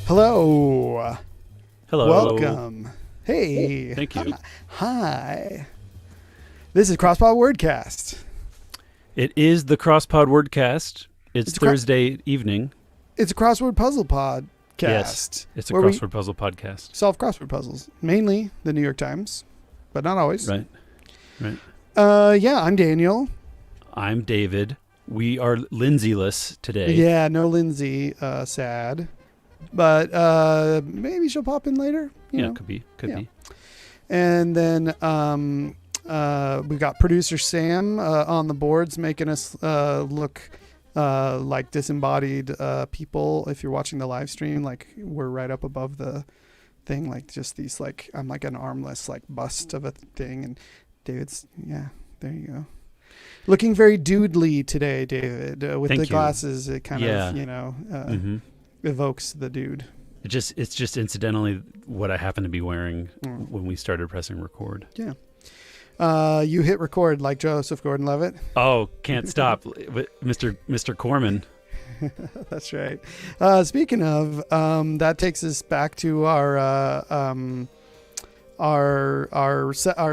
Hello. Hello. Welcome. Hey. Thank you. Hi. This is Crossword Wordcast. It is the Crosspod Wordcast. It's Thursday evening. It's a crossword puzzle podcast. Yes, it's a crossword puzzle podcast. Solve crossword puzzles. Mainly the New York Times, but not always. Right. Yeah, I'm Daniel. I'm David. We are Lindsey-less today. Yeah, no Lindsey. Sad. But maybe she'll pop in later. You know. Could be. And then we've got producer Sam on the boards making us look like disembodied people. If you're watching the live stream, like we're right up above the thing, like just these, like I'm like an armless like bust of a thing, and David's there you go, looking very doodly today, David, with Thank the you. glasses. It kind of evokes the dude. It's just incidentally what I happen to be wearing when we started pressing record. Yeah. You hit record like Joseph Gordon-Levitt. Oh, can't stop, Mr. Corman. That's right. Speaking of, that takes us back to our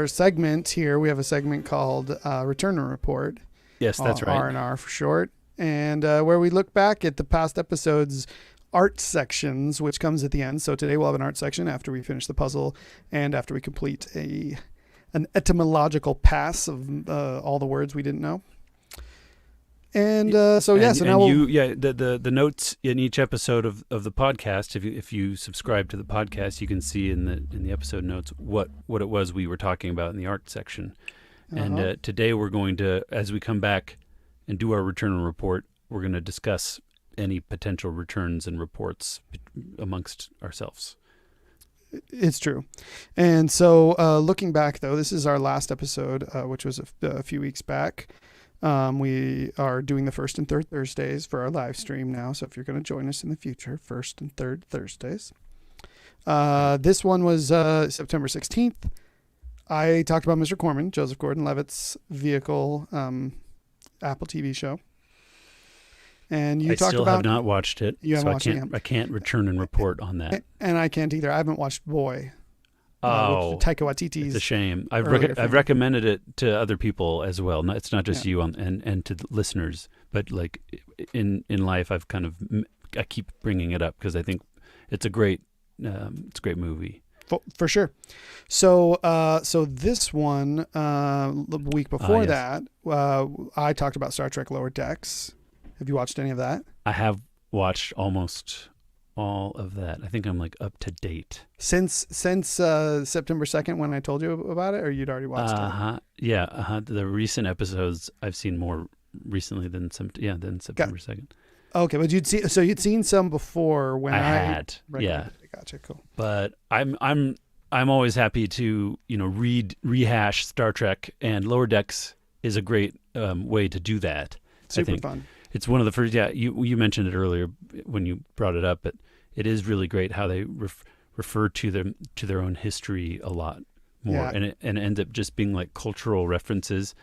segment here. We have a segment called Return and Report. Yes, that's right. R&R for short, and where we look back at the past episodes' art sections, which comes at the end. So today we'll have an art section after we finish the puzzle and after we complete an etymological pass of all the words we didn't know. And the notes in each episode of the podcast. If you subscribe to the podcast, you can see in the episode notes what it was we were talking about in the art section. And today we're going to, as we come back and do our return and report, we're going to discuss any potential returns and reports amongst ourselves. It's true. And so looking back, though, this is our last episode, which was a few weeks back. We are doing the first and third Thursdays for our live stream now. So if you're going to join us in the future, first and third Thursdays. This one was September 16th. I talked about Mr. Corman, Joseph Gordon-Levitt's vehicle, Apple TV show. And you talked about. I have not watched it. You haven't watched it. I can't return and report on that. And I can't either. I haven't watched Boy. Taika Waititi's. It's a shame. I've recommended it to other people as well. It's not just you and to the listeners, but like in life, I keep bringing it up because I think it's a great movie. For sure. So this one, the week before that, I talked about Star Trek Lower Decks. Have you watched any of that? I have watched almost all of that. I think I'm like up to date. Since September 2nd when I told you about it, or you'd already watched it? Yeah. The recent episodes I've seen more recently than September 2nd. Okay, but you'd seen some before when I had. Yeah. Gotcha, cool. But I'm always happy to, rehash Star Trek, and Lower Decks is a great way to do that. Super fun. It's one of the first. Yeah, you mentioned it earlier when you brought it up, but it is really great how they refer to their own history a lot more, and it ends up just being like cultural references,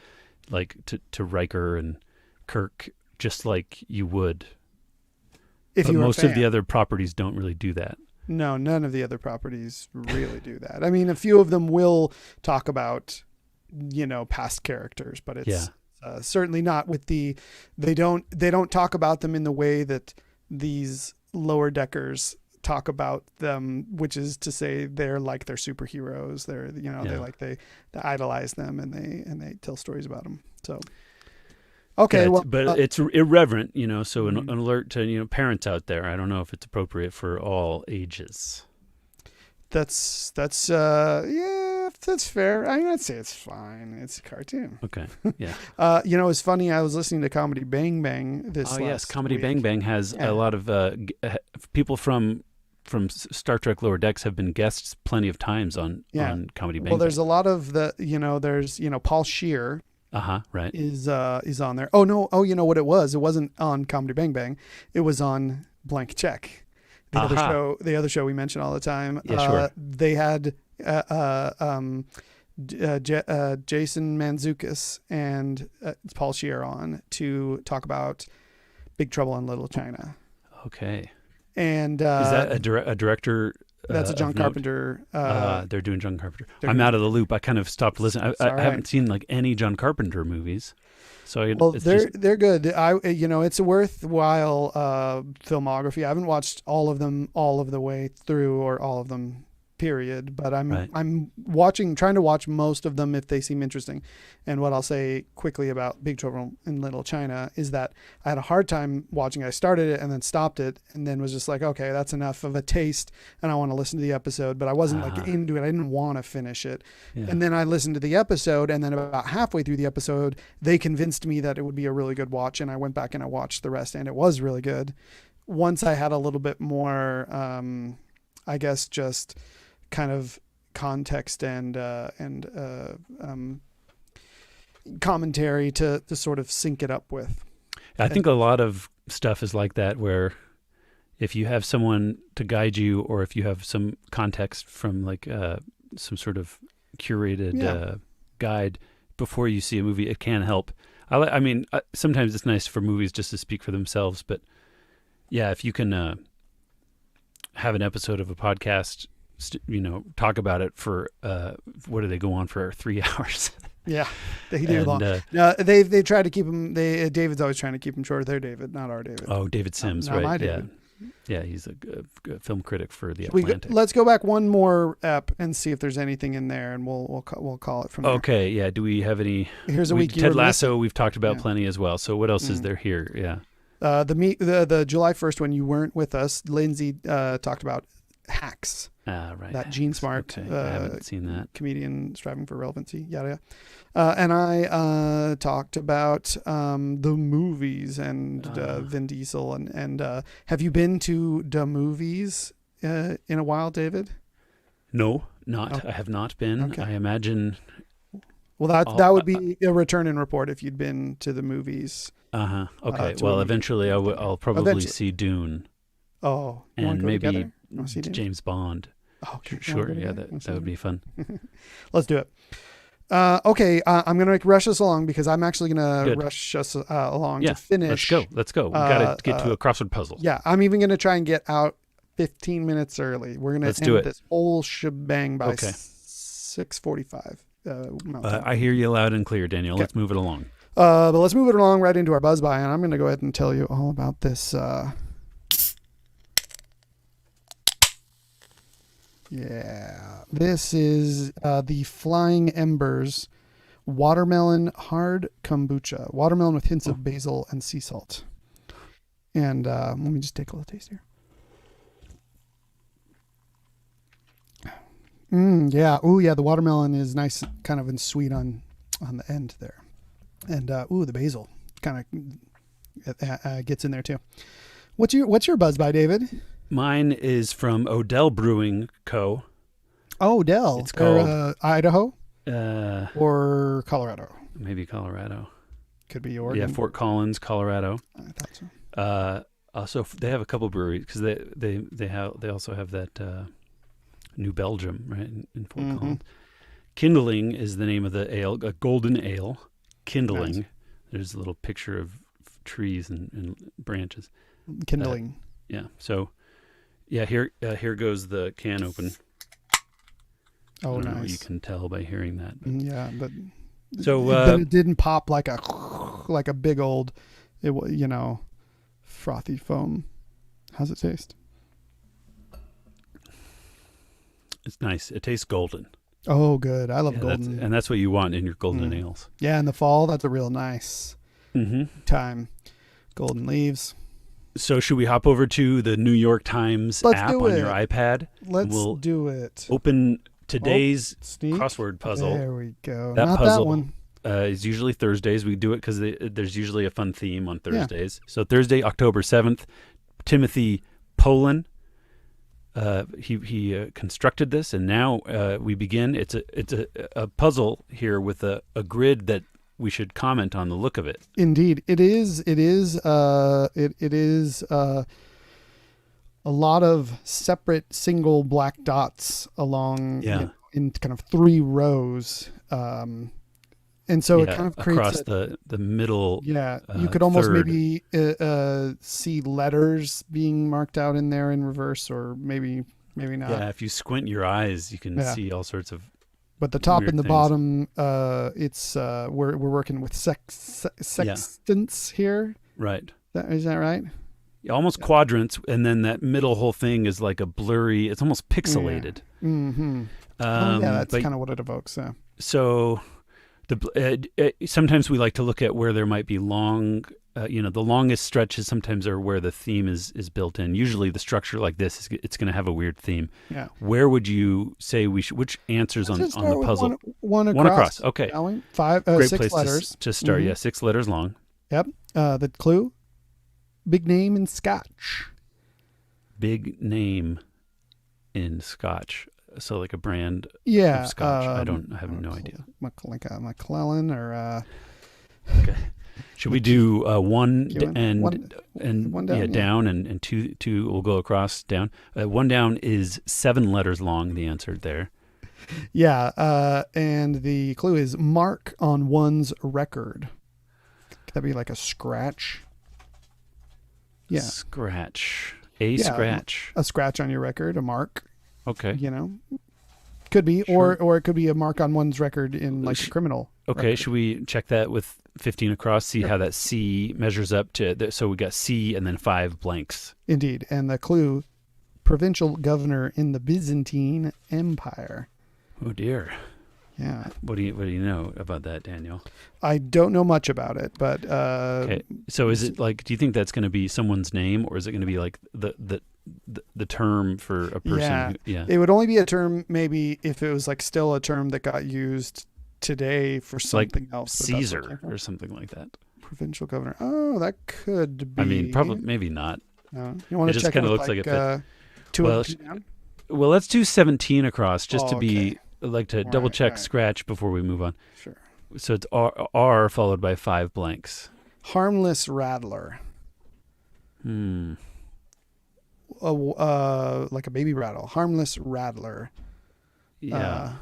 like to Riker and Kirk, just like you would. But most of the other properties don't really do that. No, none of the other properties really do that. I mean, a few of them will talk about, past characters, but it's. Certainly not with they don't talk about them in the way that these lower deckers talk about them, which is to say they're like their superheroes. They idolize them and they tell stories about them. So, okay. It's irreverent, so an alert to, parents out there. I don't know if it's appropriate for all ages. That's fair. I'm gonna say it's fine. It's a cartoon. Okay. Yeah. It's funny. I was listening to Comedy Bang Bang this. Oh yes, Comedy week. Bang Bang has a lot of people from Star Trek Lower Decks have been guests plenty of times on Comedy Bang Bang. Well, there's a lot of there's Paul Scheer. Right. Is on there. Oh no. Oh, you know what it was? It wasn't on Comedy Bang Bang. It was on Blank Check. The other show we mention all the time. Yeah, sure. They had Jason Mantzoukas and Paul Scheer on to talk about Big Trouble in Little China. Okay. And is that a director? That's a John of note? Carpenter. They're doing John Carpenter. I'm out of the loop. I kind of stopped listening. I haven't seen like any John Carpenter movies, so Well, they're good. It's a worthwhile filmography. I haven't watched all of them all of the way through, or all of them, period. But I'm trying to watch most of them if they seem interesting. And what I'll say quickly about Big Trouble in Little China is that I had a hard time watching. I started it and then stopped it, and then was just like, okay, that's enough of a taste, and I want to listen to the episode. But I wasn't like into it. I didn't want to finish it. Yeah. And then I listened to the episode, and then about halfway through the episode, they convinced me that it would be a really good watch, and I went back and I watched the rest, and it was really good. Once I had a little bit more, I guess, just kind of context and commentary to sort of sync it up with. I think a lot of stuff is like that, where if you have someone to guide you, or if you have some context from like some sort of curated guide before you see a movie, it can help. I mean, sometimes it's nice for movies just to speak for themselves, but yeah, if you can have an episode of a podcast, talk about it for what do they go on for 3 hours? Yeah, they do long. They try to keep them. David's always trying to keep them short. They're David, not our David. Oh, David Sims, not right? My David. Yeah, he's a film critic for The Atlantic. Let's go back one more ep and see if there's anything in there, and we'll call it from there. Okay, yeah. Do we have any? Here's a week. Ted Lasso. We've talked about plenty as well. So what else is there here? Yeah. The July 1st, when you weren't with us, Lindsey talked about Hacks. Right. That Gene Smart, okay. I haven't seen that. Comedian striving for relevancy, yada yada. And I talked about the movies and Vin Diesel and have you been to the movies in a while, David? No, not. Oh. I have not been. Okay. I imagine. Well, that would be a return and report if you'd been to the movies. Okay. Well, eventually I'll probably see Dune. Oh, and maybe James Bond. Oh, okay. Sure. Yeah, that would be fun. Let's do it. Okay, I'm going to rush us along because I'm actually going to rush us along to finish. Let's go. We got to get to a crossword puzzle. Yeah, I'm even going to try and get out 15 minutes early. We're going to end this whole shebang by 6:45. I hear you loud and clear, Daniel. Okay. Let's move it along. But let's move it along right into our buzz by, and I'm going to go ahead and tell you all about this. Yeah, this is the Flying Embers watermelon hard kombucha. Watermelon with hints of basil and sea salt. And let me just take a little taste here. Yeah. Oh, yeah. The watermelon is nice, kind of and sweet on the end there. And the basil kind of gets in there too. What's your buzz by, David? Mine is from Odell Brewing Co. Oh, Odell. It's called Idaho or Colorado. Maybe Colorado. Could be Oregon. Yeah, Fort Collins, Colorado. I thought so. Also, they have a couple breweries because they also have that New Belgium, right, in Fort Collins. Kindling is the name of the ale, a golden ale. Kindling. Nice. There's a little picture of trees and branches. Kindling. Yeah. So, yeah. Here goes the can open. Oh, I don't nice. know what you can tell by hearing that. Yeah, but it didn't pop like a big old, frothy foam. How's it taste? It's nice. It tastes golden. Oh, good. I love golden. That's what you want in your golden ales. Yeah, in the fall, that's a real nice time. Golden leaves. So should we hop over to the New York Times app on your iPad? Let's do it. Open today's crossword puzzle. There we go. That Not puzzle that one. Is usually Thursdays. We do it because there's usually a fun theme on Thursdays. Yeah. So Thursday, October 7th, Timothy Poland. He constructed this, and now we begin. It's a puzzle here with a grid that we should comment on the look of it. Indeed, it is. It is a lot of separate single black dots along in kind of 3 rows. And so it kind of creates across the middle. Yeah, you could almost third. maybe see letters being marked out in there in reverse, or maybe not. Yeah, if you squint your eyes, you can Yeah. see all sorts of But the top weird and the things. bottom, it's we're working with sextants here. Right. Is that right? Almost quadrants, and then that middle whole thing is like a blurry. It's almost pixelated. Yeah. Mm-hmm. Yeah, that's kind of what it evokes. Yeah. So, sometimes we like to look at where there might be long. The longest stretches sometimes are where the theme is built in. Usually, the structure like this it's going to have a weird theme. Yeah. Where would you say we should? Which answers on the puzzle? One across. One across. Okay. Great 6 place letters to start. Mm-hmm. Yeah, 6 letters long. Yep. The clue: big name in Scotch. Big name in Scotch. So like a brand Yeah. of Scotch. I have no idea. Like a McClellan or. Okay. Should we do one one down, down and two we'll go across down. One down is 7 letters long, the answer there. Yeah, and the clue is mark on one's record. Could that be like a scratch? Yeah. Scratch. Scratch. A scratch on your record, a mark. Okay. Could be, Sure. or it could be a mark on one's record in like a criminal. Okay, record. should we check that with 15 across, see how that C measures up to, so we got C and then 5 blanks. Indeed. And the clue, provincial governor in the Byzantine Empire. Oh dear. Yeah. What do you know about that, Daniel? I don't know much about it, but okay. So is it like, do you think that's going to be someone's name, or is it going to be like the term for a person? Yeah. It would only be a term maybe if it was like still a term that got used today for something like else. Caesar or something like that. Provincial governor. Oh, that could be. I mean, probably, maybe not. No. You want to check? It kind of looks like it. Two down? Well, let's do 17 across just to okay. be like to double check scratch before we move on. Sure. So it's R followed by 5 blanks. Harmless rattler. Like a baby rattle. Harmless rattler. Yeah.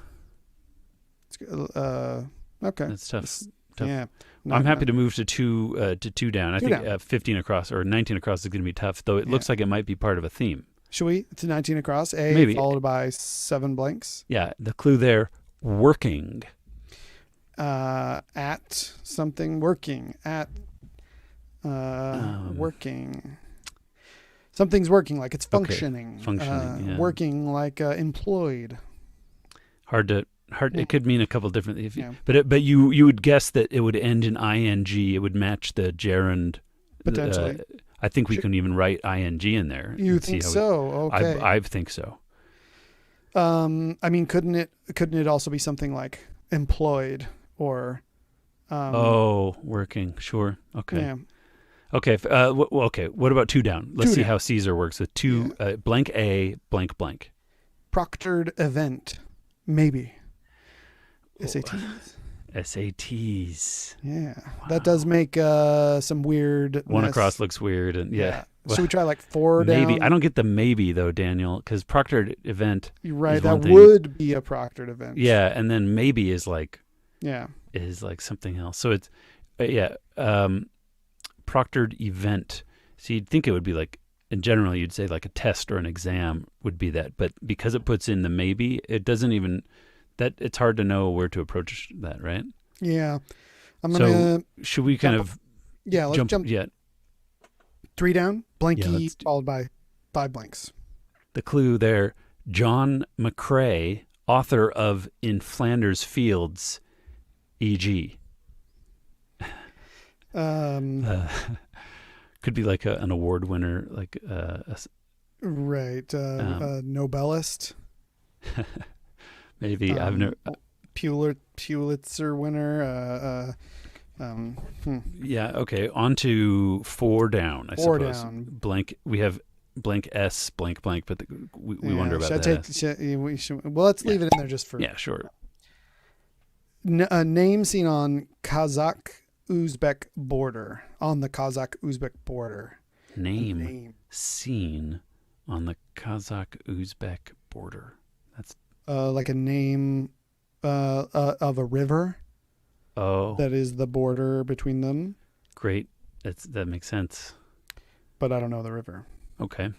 Okay. That's tough. Yeah. I'm happy to move to two down. I think 15 across or 19 across is going to be tough, though it looks like it might be part of a theme. Should we? It's 19 across. Maybe. Followed by 7 blanks. Yeah. The clue there, working. At something working. At working. Something's working, like it's functioning. Okay. Functioning, yeah. Working like employed. Hard. It could mean a couple different things. But you would guess that it would end in ing. It would match the gerund. Potentially. I think we can even write ing in there. You think so? Okay. I think so. I mean, couldn't it also be something like employed or? Working. Sure. Okay. Yeah. Okay. Okay. What about 2 down? Let's see down. how Caesar works with 2 blank A blank blank. Proctored event, maybe. SATs. SATs. Yeah, wow. That does make some weird. 1 across looks weird, and yeah. Should we try like 4 down? Maybe I don't get the maybe though, Daniel, because proctored event. You're right. That would be a proctored event. Yeah, and then maybe is like. Yeah. Is like something else. So it's proctored event. So you'd think it would be like, and generally you'd say like a test or an exam would be that, but because it puts in the maybe, it doesn't even. That it's hard to know where to approach that, right? Yeah. So should we kind of let's jump 3 down, blanky, followed by 5 blanks. The clue there, John McCrae, author of In Flanders Fields, e.g. Could be like an award winner, like right, Nobelist. Maybe I've never Pulitzer winner. Yeah. Okay. On to 4 down. I 4 suppose. Down. Blank. We have blank S blank blank, but we wonder about that. Well, let's leave it in there just for. Yeah. Sure. A name seen on Kazakh-Uzbek border. On the Kazakh-Uzbek border. Name seen on the Kazakh-Uzbek border. That's like a name of a river. Oh, that is the border between them, great. That makes sense. but I don't know the river. Okay.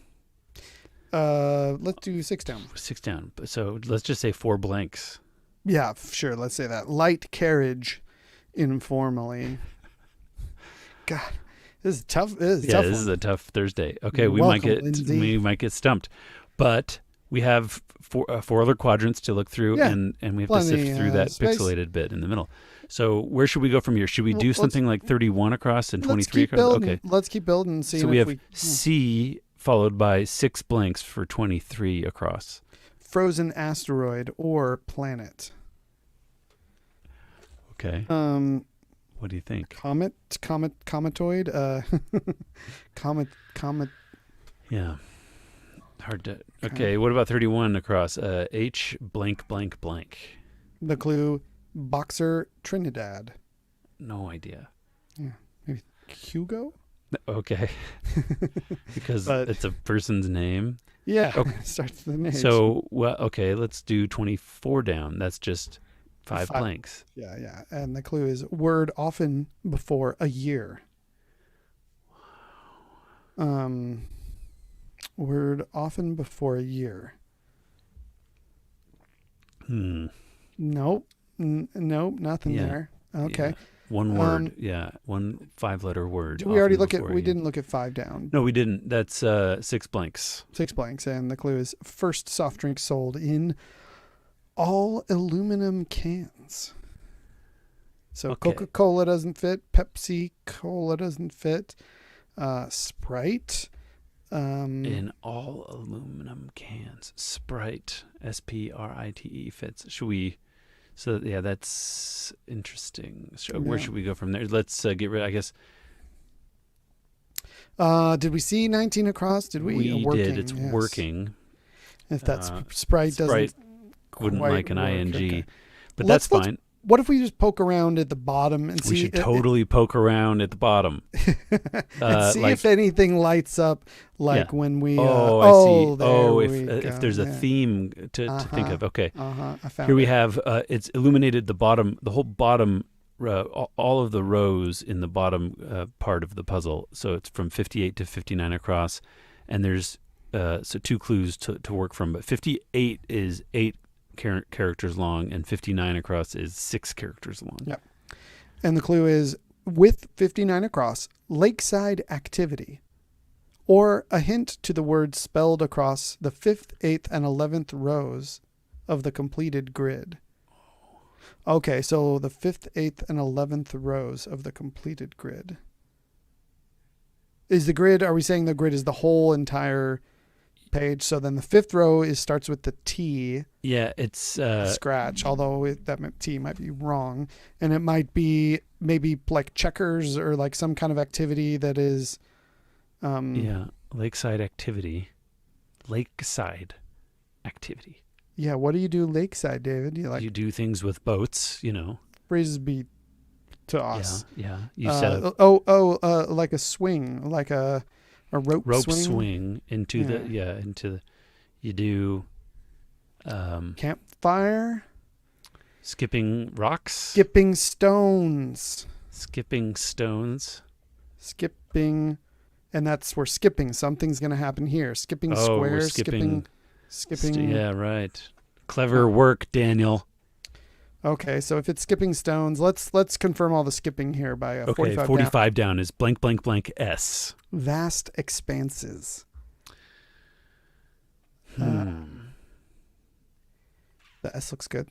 Let's do 6 down. 6 down. So let's just say 4 blanks. Yeah, sure. Let's say that. Light carriage, informally. God, this is tough. This is a tough Thursday. Okay, Welcome, Lindsey. we might get stumped, but we have 4 other quadrants to look through, and we have to sift through that space. pixelated bit in the middle. So where should we go from here? Should we do something like 31 across and 23 across? Building. Okay, let's keep building. And so we have C followed by 6 blanks for 23 across. Frozen asteroid or planet. Okay. What do you think? Cometoid. Comet. Yeah. Hard to. Okay. What about 31 across? H blank blank blank. The clue: Boxer Trinidad. No idea. Yeah. Maybe Hugo. Okay. Because it's a person's name. Yeah. Okay. Starts with the name. So okay. Let's do 24 down. That's just 5 blanks. Yeah. And the clue is word often before a year. Word often before a year. Nope. Nope. Nothing there. Okay. Yeah. One word. 1 5-letter word. Did we already look at? We didn't look at 5 down. No, we didn't. That's 6 blanks. 6 blanks, and the clue is first soft drink sold in all aluminum cans. So Okay. Coca-Cola doesn't fit. Pepsi Cola doesn't fit. Sprite. In all aluminum cans. Sprite. Sprite fits. Should we? So yeah, that's interesting. Where should we go from there? Let's get rid. I guess. Did we see 19 across? Did we? We did. It's working. If that's Sprite doesn't. Wouldn't like an ing, okay. But that's fine. What if we just poke around at the bottom and see? We should totally poke around at the bottom and see if anything lights up, when we. I see. There if there's a theme to think of. Okay. I found Here we have. It's illuminated the bottom, the whole bottom, all of the rows in the bottom part of the puzzle. So it's from 58 to 59 across, and there's so 2 clues to work from. But 58 is 8 characters long, and 59 across is 6 characters long. Yep. And the clue is with 59 across, lakeside activity, or a hint to the word spelled across the 5th, 8th, and 11th rows of the completed grid. Okay, so the 5th, 8th, and 11th rows of the completed grid. Is the grid, are we saying the grid is the whole entire page? So then the 5th row starts with the T. Yeah, it's scratch, although that T might be wrong, and it might be maybe like checkers or like some kind of activity that is lakeside activity. Yeah, what do you do lakeside, David? You do things with boats, Frisbee to us. Yeah. You set like a swing, like a rope swing into you do campfire, skipping rocks, skipping stones, and that's where skipping. Something's going to happen here. Skipping squares, skipping. Yeah, right. Clever work, Daniel. Okay, so if it's skipping stones, let's confirm all the skipping here by 45 45 down is blank blank blank S. Vast expanses. The S looks good.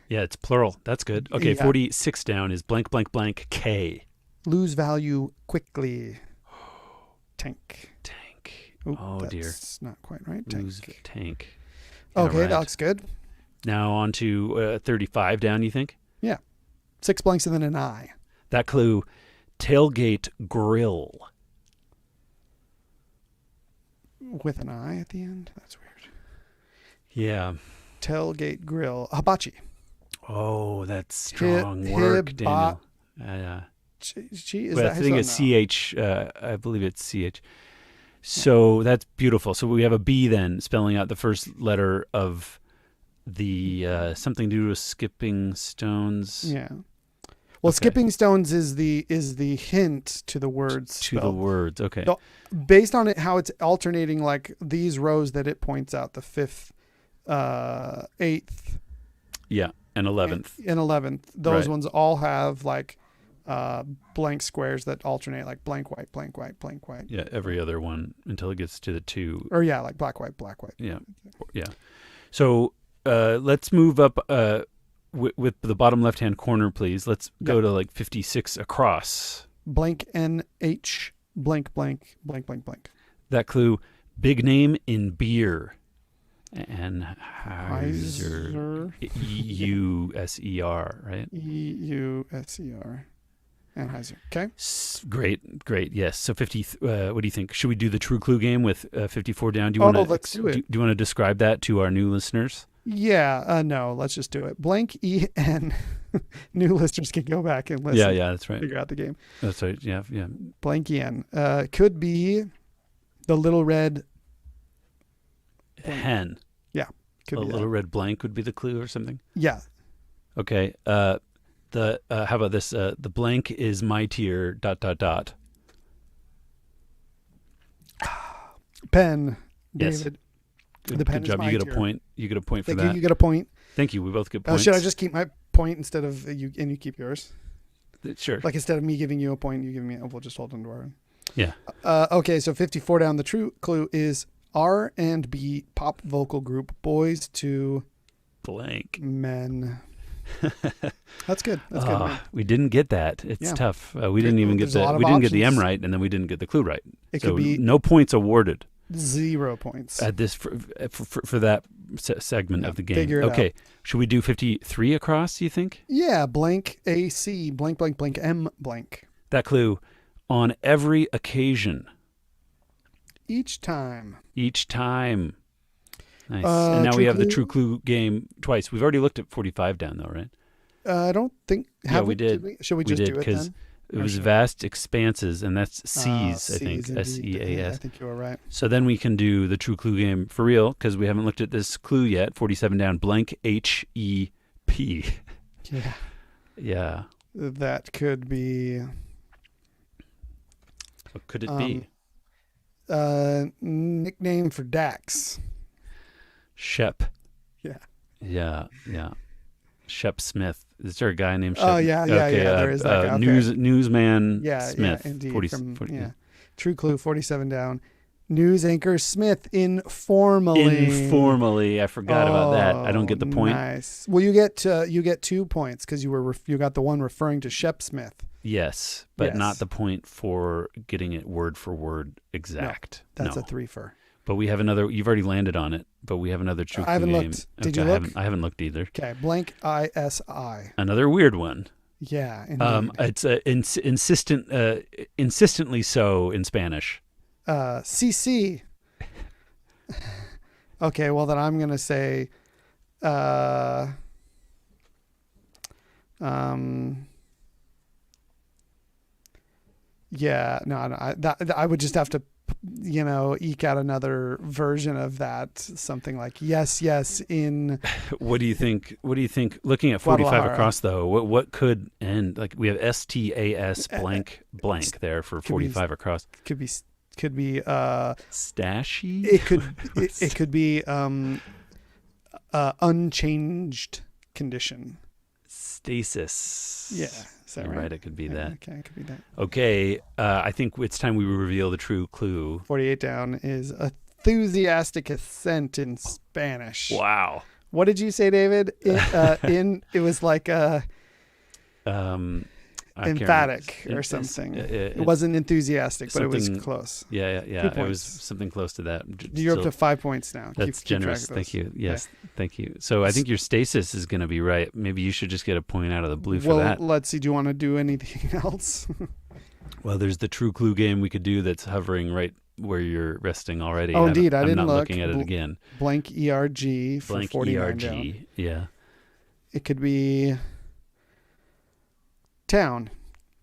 Yeah, it's plural. That's good. Okay, 46 down is blank blank blank K. Lose value quickly. Tank. Ooh, dear. That's not quite right. Tank. Okay, right. That looks good. Now on to 35 down, you think? Yeah. 6 blanks and then an I. That clue, tailgate grill. With an I at the end? That's weird. Yeah. Tailgate grill. Hibachi. Oh, that's strong work, Daniel. I think it's CH. I believe it's CH. So that's beautiful. So we have a B then, spelling out the first letter of the something to do with skipping stones. Yeah. Well, Okay. skipping stones is the hint to the words. To the spelled. words. Okay. So, based on it, how it's alternating, like these rows that it points out, the 5th, 8th, Yeah. And 11th. and 11th. Those Right. ones all have like blank squares that alternate, like blank white, blank white, blank white. Yeah. Every other one until it gets to the 2. Or yeah, like black white, black white. Yeah. Yeah. So let's move up with the bottom left-hand corner, please. Let's go to like 56 across. Blank NH blank blank blank blank blank. That clue, big name in beer. And Heiser. User, right? EUSER. Anheuser. Okay. Great. Yes. So 50. What do you think? Should we do the true clue game with 54 down? Do you want to? Let's do it. Do you want to describe that to our new listeners? Yeah. No. Let's just do it. Blank EN. New listeners can go back and listen. Yeah. That's right. Figure out the game. That's right. Yeah. Blank EN. Could be the little red hen. Yeah. Could A be little that. red blank would be the clue or something. Yeah. Okay. How about this? The blank is mightier. ... Pen. Yes. David. Good, The pen good is job. You get a mightier. point. You get a point for Thank that. you. You get a point. Thank you. We both get points. Should I just keep my point instead of you, and you keep yours? Sure. Like instead of me giving you a point, you give me. We'll just hold on to our own. Yeah. Okay, so 54 down. The true clue is R&B pop vocal group Boys to Blank. Men. That's good. That's good. Man. We didn't get that. It's Yeah. tough. We didn't even get There's a lot of we didn't get the M options. right, and then we didn't get the clue right. It So could be no points awarded 0 points. at this for that segment of the game. figure it Okay. out. Should we do 53 across? Do you think Yeah, blank AC blank blank blank M blank. that clue on every occasion, Each time. each time? Nice. And now true we have the clue? true clue game twice. We've already looked at 45 down though, right? I don't think. We did. Should we We just did do it because then? it was sure. vast expanses, and that's C's, I think. Seas, indeed. Yeah, I SEAS. think you were right. So then we can do the true clue game for real because we haven't looked at this clue yet. 47 down, blank HEP. Yeah. Yeah. That could be. What could it be? Nickname for Dax. Shep. Yeah. Yeah. Shep Smith. Is there a guy named Shep? Oh, yeah. There is that guy. Okay. Newsman Yeah, Smith. yeah, indeed. 40, Yeah. True clue, 47 down. News anchor Smith informally. Informally. I forgot about that. I don't get the point. Nice. Well, you get 2 points because you got the one referring to Shep Smith. Yes, but Yes. not the point for getting it word for word exact. That's No. a 3-fer. But we have another. You've already landed on it, but we have another true clue I haven't game. looked. Did Okay, you look? I haven't looked either. Okay, blank ISI. Another weird one. Yeah, indeed. It's insistently so in Spanish. CC. Okay, well then I'm gonna say, yeah, no, I would just have to, eke out another version of that, something like yes, in. What do you think? Looking at 45 Guadalajara. across though, what could end? Like we have STAS blank there for 45 across. Could be Stashy. it could be unchanged condition. Stasis. Yeah, is that You're right? It could be Yeah, that. Okay, it could be that. Okay, I think it's time we reveal the true clue. 48 down is enthusiastic assent in Spanish. Wow. What did you say, David? It was like I can't emphatic remember. or something. It It wasn't enthusiastic, but it was something- close. Yeah. 2 It was points. something close to that. You're up to 5 points now. That's Keep track generous. of those. Thank you. Yes, thank you. So I think your stasis is going to be right. Maybe you should just get a point out of the blue for Well, that. let's see. Do you want to do anything else? Well, there's the true clue game we could do that's hovering right where you're resting already. Oh, indeed. I I'm didn't not look. looking at it again. Blank ERG for Blank 49 down. ERG. Yeah. It could be town,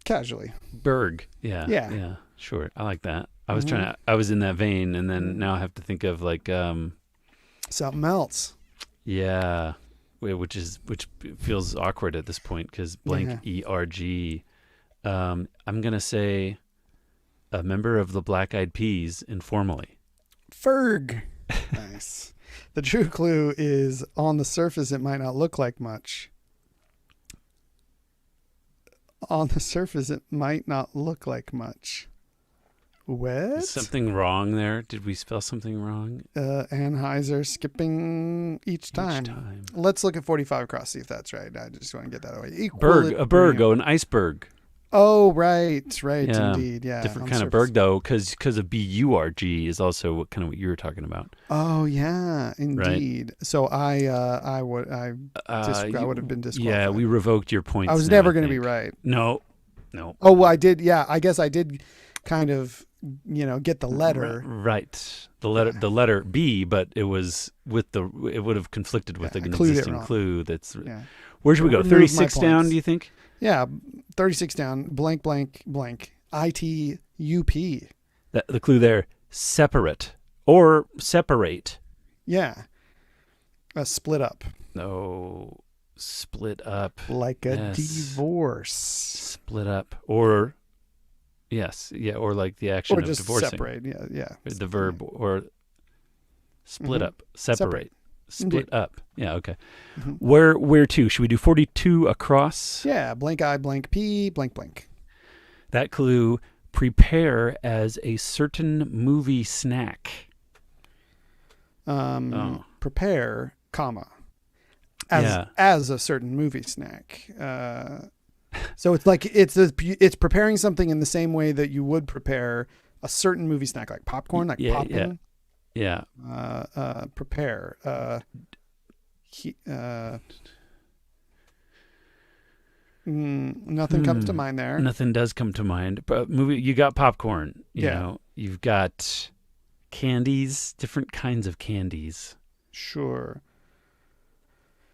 casually. Berg. Yeah. Yeah. Yeah. Sure. I like that. I was I was in that vein, and then now I have to think of like, Something else. yeah. which feels awkward at this point because blank ERG. I'm gonna say a member of the Black Eyed Peas informally. Ferg. Nice. The true clue is on the surface it might not look like much. On the surface it might not look like much. What? Is something wrong there? Did we spell something wrong? Anheuser skipping each time. Let's look at 45 across, see if that's right. I just want to get that away. A berg, an iceberg. Oh, right, indeed, yeah. Different kind of berg, though, because of B-U-R-G is also what you were talking about. Oh, yeah, indeed. Right. So I would have been disqualified. Yeah, we revoked your points. I was never going to be right. No. Oh, well, I did. Yeah, I guess I did kind of, get the letter. Right. The letter B, but it was it would have conflicted with an existing clue. Where should we go? 36 down, do you think? Yeah, 36 down, blank, blank, blank, ITUP. The clue there, separate or separate. Yeah. Split up. No, split up. Like a divorce. Split up. Or, yes, yeah, or like the action of divorcing. Or just separate, yeah. The verb, or split up, separate. Split Indeed. up. Yeah, okay. Mm-hmm. Where to? Should we do 42 across? Yeah, blank I, blank P, blank, blank. That clue, prepare as a certain movie snack. Prepare, comma, as a certain movie snack. So it's like it's preparing something in the same way that you would prepare a certain movie snack, like popcorn, like popping. Yeah. Prepare. Nothing comes to mind there. Nothing does come to mind. But you got popcorn. You know, you've got candies, different kinds of candies. Sure.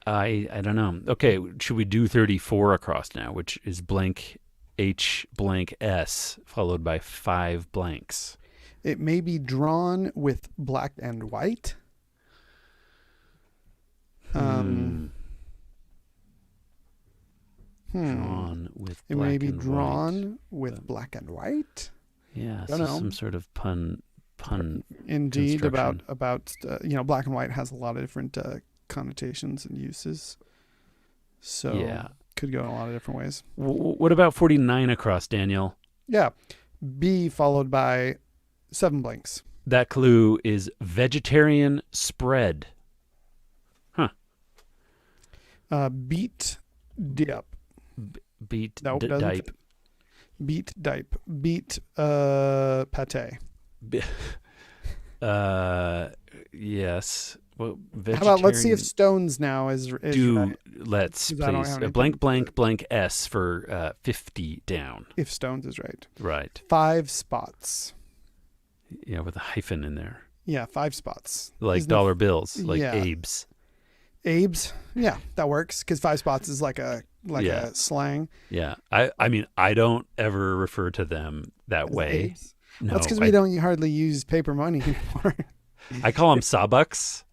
I don't know. Okay, should we do 34 across now, which is blank H blank S followed by 5 blanks. It may be drawn with black and white. Drawn with black and white. It may be drawn with black and white. Yeah, so some sort of pun. Indeed, about black and white has a lot of different connotations and uses. So could go in a lot of different ways. What about 49 across, Daniel? Yeah, B followed by 7 blanks. That clue is vegetarian spread. Huh. Beet dip. Beet dipe. Beet dipe. Beet pate. Yes. Well, how about let's see if stones now is right. Let's please. Blank S for 50 down. If stones is right. Right. 5 spots. Yeah, with a hyphen in there. Yeah, 5 spots. Like dollar bills, like Abe's. Abe's? Yeah, that works because 5 spots is like a slang. Yeah. I mean, I don't ever refer to them that way. Abe's? No, that's because we don't hardly use paper money anymore. I call them sawbucks.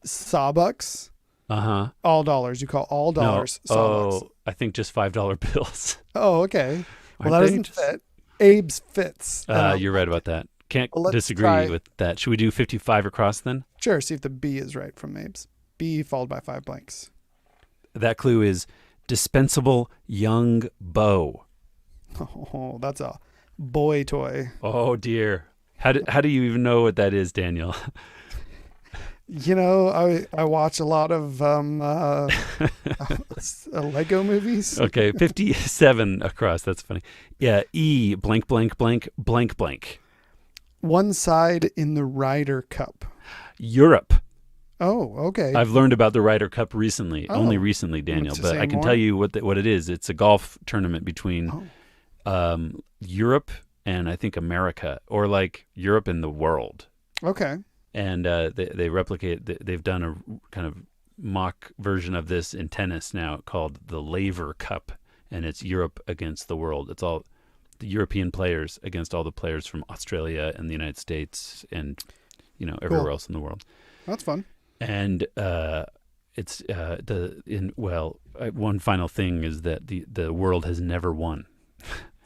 Sawbucks? Uh-huh. All dollars. You call all dollars sawbucks. Oh, I think just $5 bills. Oh, okay. Well, that doesn't fit. Abe's fits. You're right about that. Can't disagree with that. Should we do 55 across then? Sure. See if the B is right from Abe's. B followed by 5 blanks. That clue is dispensable young bow. Oh, that's a boy toy. Oh dear. How do you even know what that is, Daniel? I watch a lot of Lego movies. Okay, 57 across. That's funny. Yeah, E blank blank blank blank blank. One side in the Ryder Cup. Europe. Oh, okay. I've learned about the Ryder Cup recently, only recently, Daniel. But I can tell you what it is. It's a golf tournament between Europe and I think America, or like Europe and the world. Okay. And they replicate. They've done a kind of mock version of this in tennis now called the Laver Cup, and it's Europe against the world. It's all the European players against all the players from Australia and the United States and everywhere else in the world. That's fun. And one final thing is that the world has never won.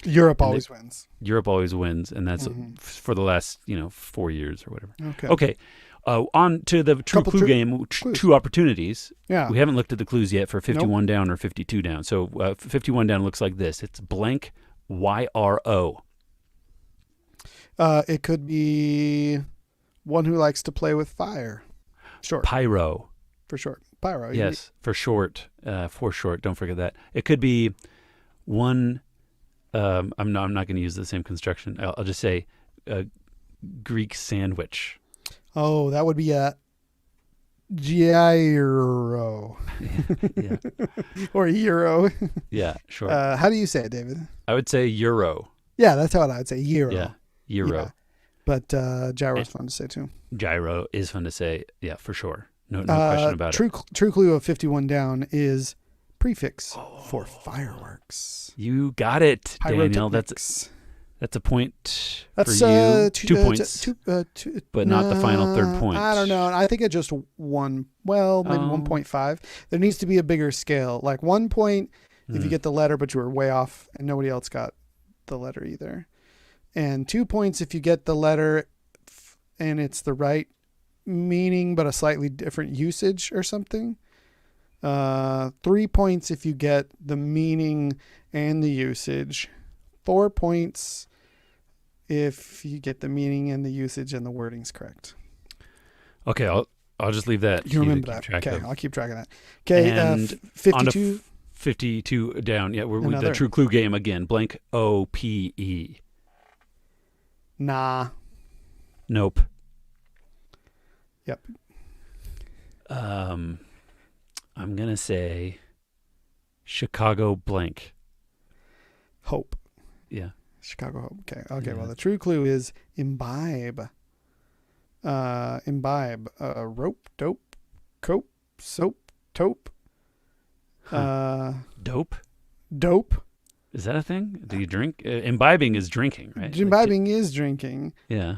Europe always wins. Europe always wins, and that's for the last 4 years or whatever. Okay. On to the true clue game. Two opportunities. Yeah. We haven't looked at the clues yet for 51 down or 52 down. So 51 down looks like this. It's blank YRO. It could be one who likes to play with fire. Short. Pyro. For short. Pyro. Yes, for short. For short. Don't forget that. It could be one. I'm not going to use the same construction. I'll just say Greek sandwich. Oh, that would be a gyro. Yeah. Or euro. Yeah, sure. How do you say it, David? I would say euro. Yeah, that's how I would say, euro. Yeah, euro. Yeah. But gyro is fun to say too. Gyro is fun to say. Yeah, for sure. No question about it. True clue of 51 down is prefix for fireworks. You got it, Daniel. That's a point for you. 2 points, but not the final third point. I don't know. I think it just one. Well, maybe 1.5. There needs to be a bigger scale. Like 1 point if you get the letter, but you were way off, and nobody else got the letter either. And 2 points if you get the letter and it's the right meaning, but a slightly different usage or something. 3 points if you get the meaning and the usage. 4 points if you get the meaning and the usage and the wording's correct. Okay, I'll just leave that. You remember that? Okay, I'll keep track of that. Okay, 52. 52 down. Yeah, we're with the true clue game again. Blank OPE. Nah. Nope. Yep. I'm gonna say Chicago blank. Hope. Yeah. Chicago Hope. Okay. Yeah. Well, the true clue is imbibe. Imbibe. Rope, dope, cope, soap, taupe. Dope? Dope. Is that a thing? Do you drink? Imbibing is drinking, right? Imbibing is drinking. Yeah.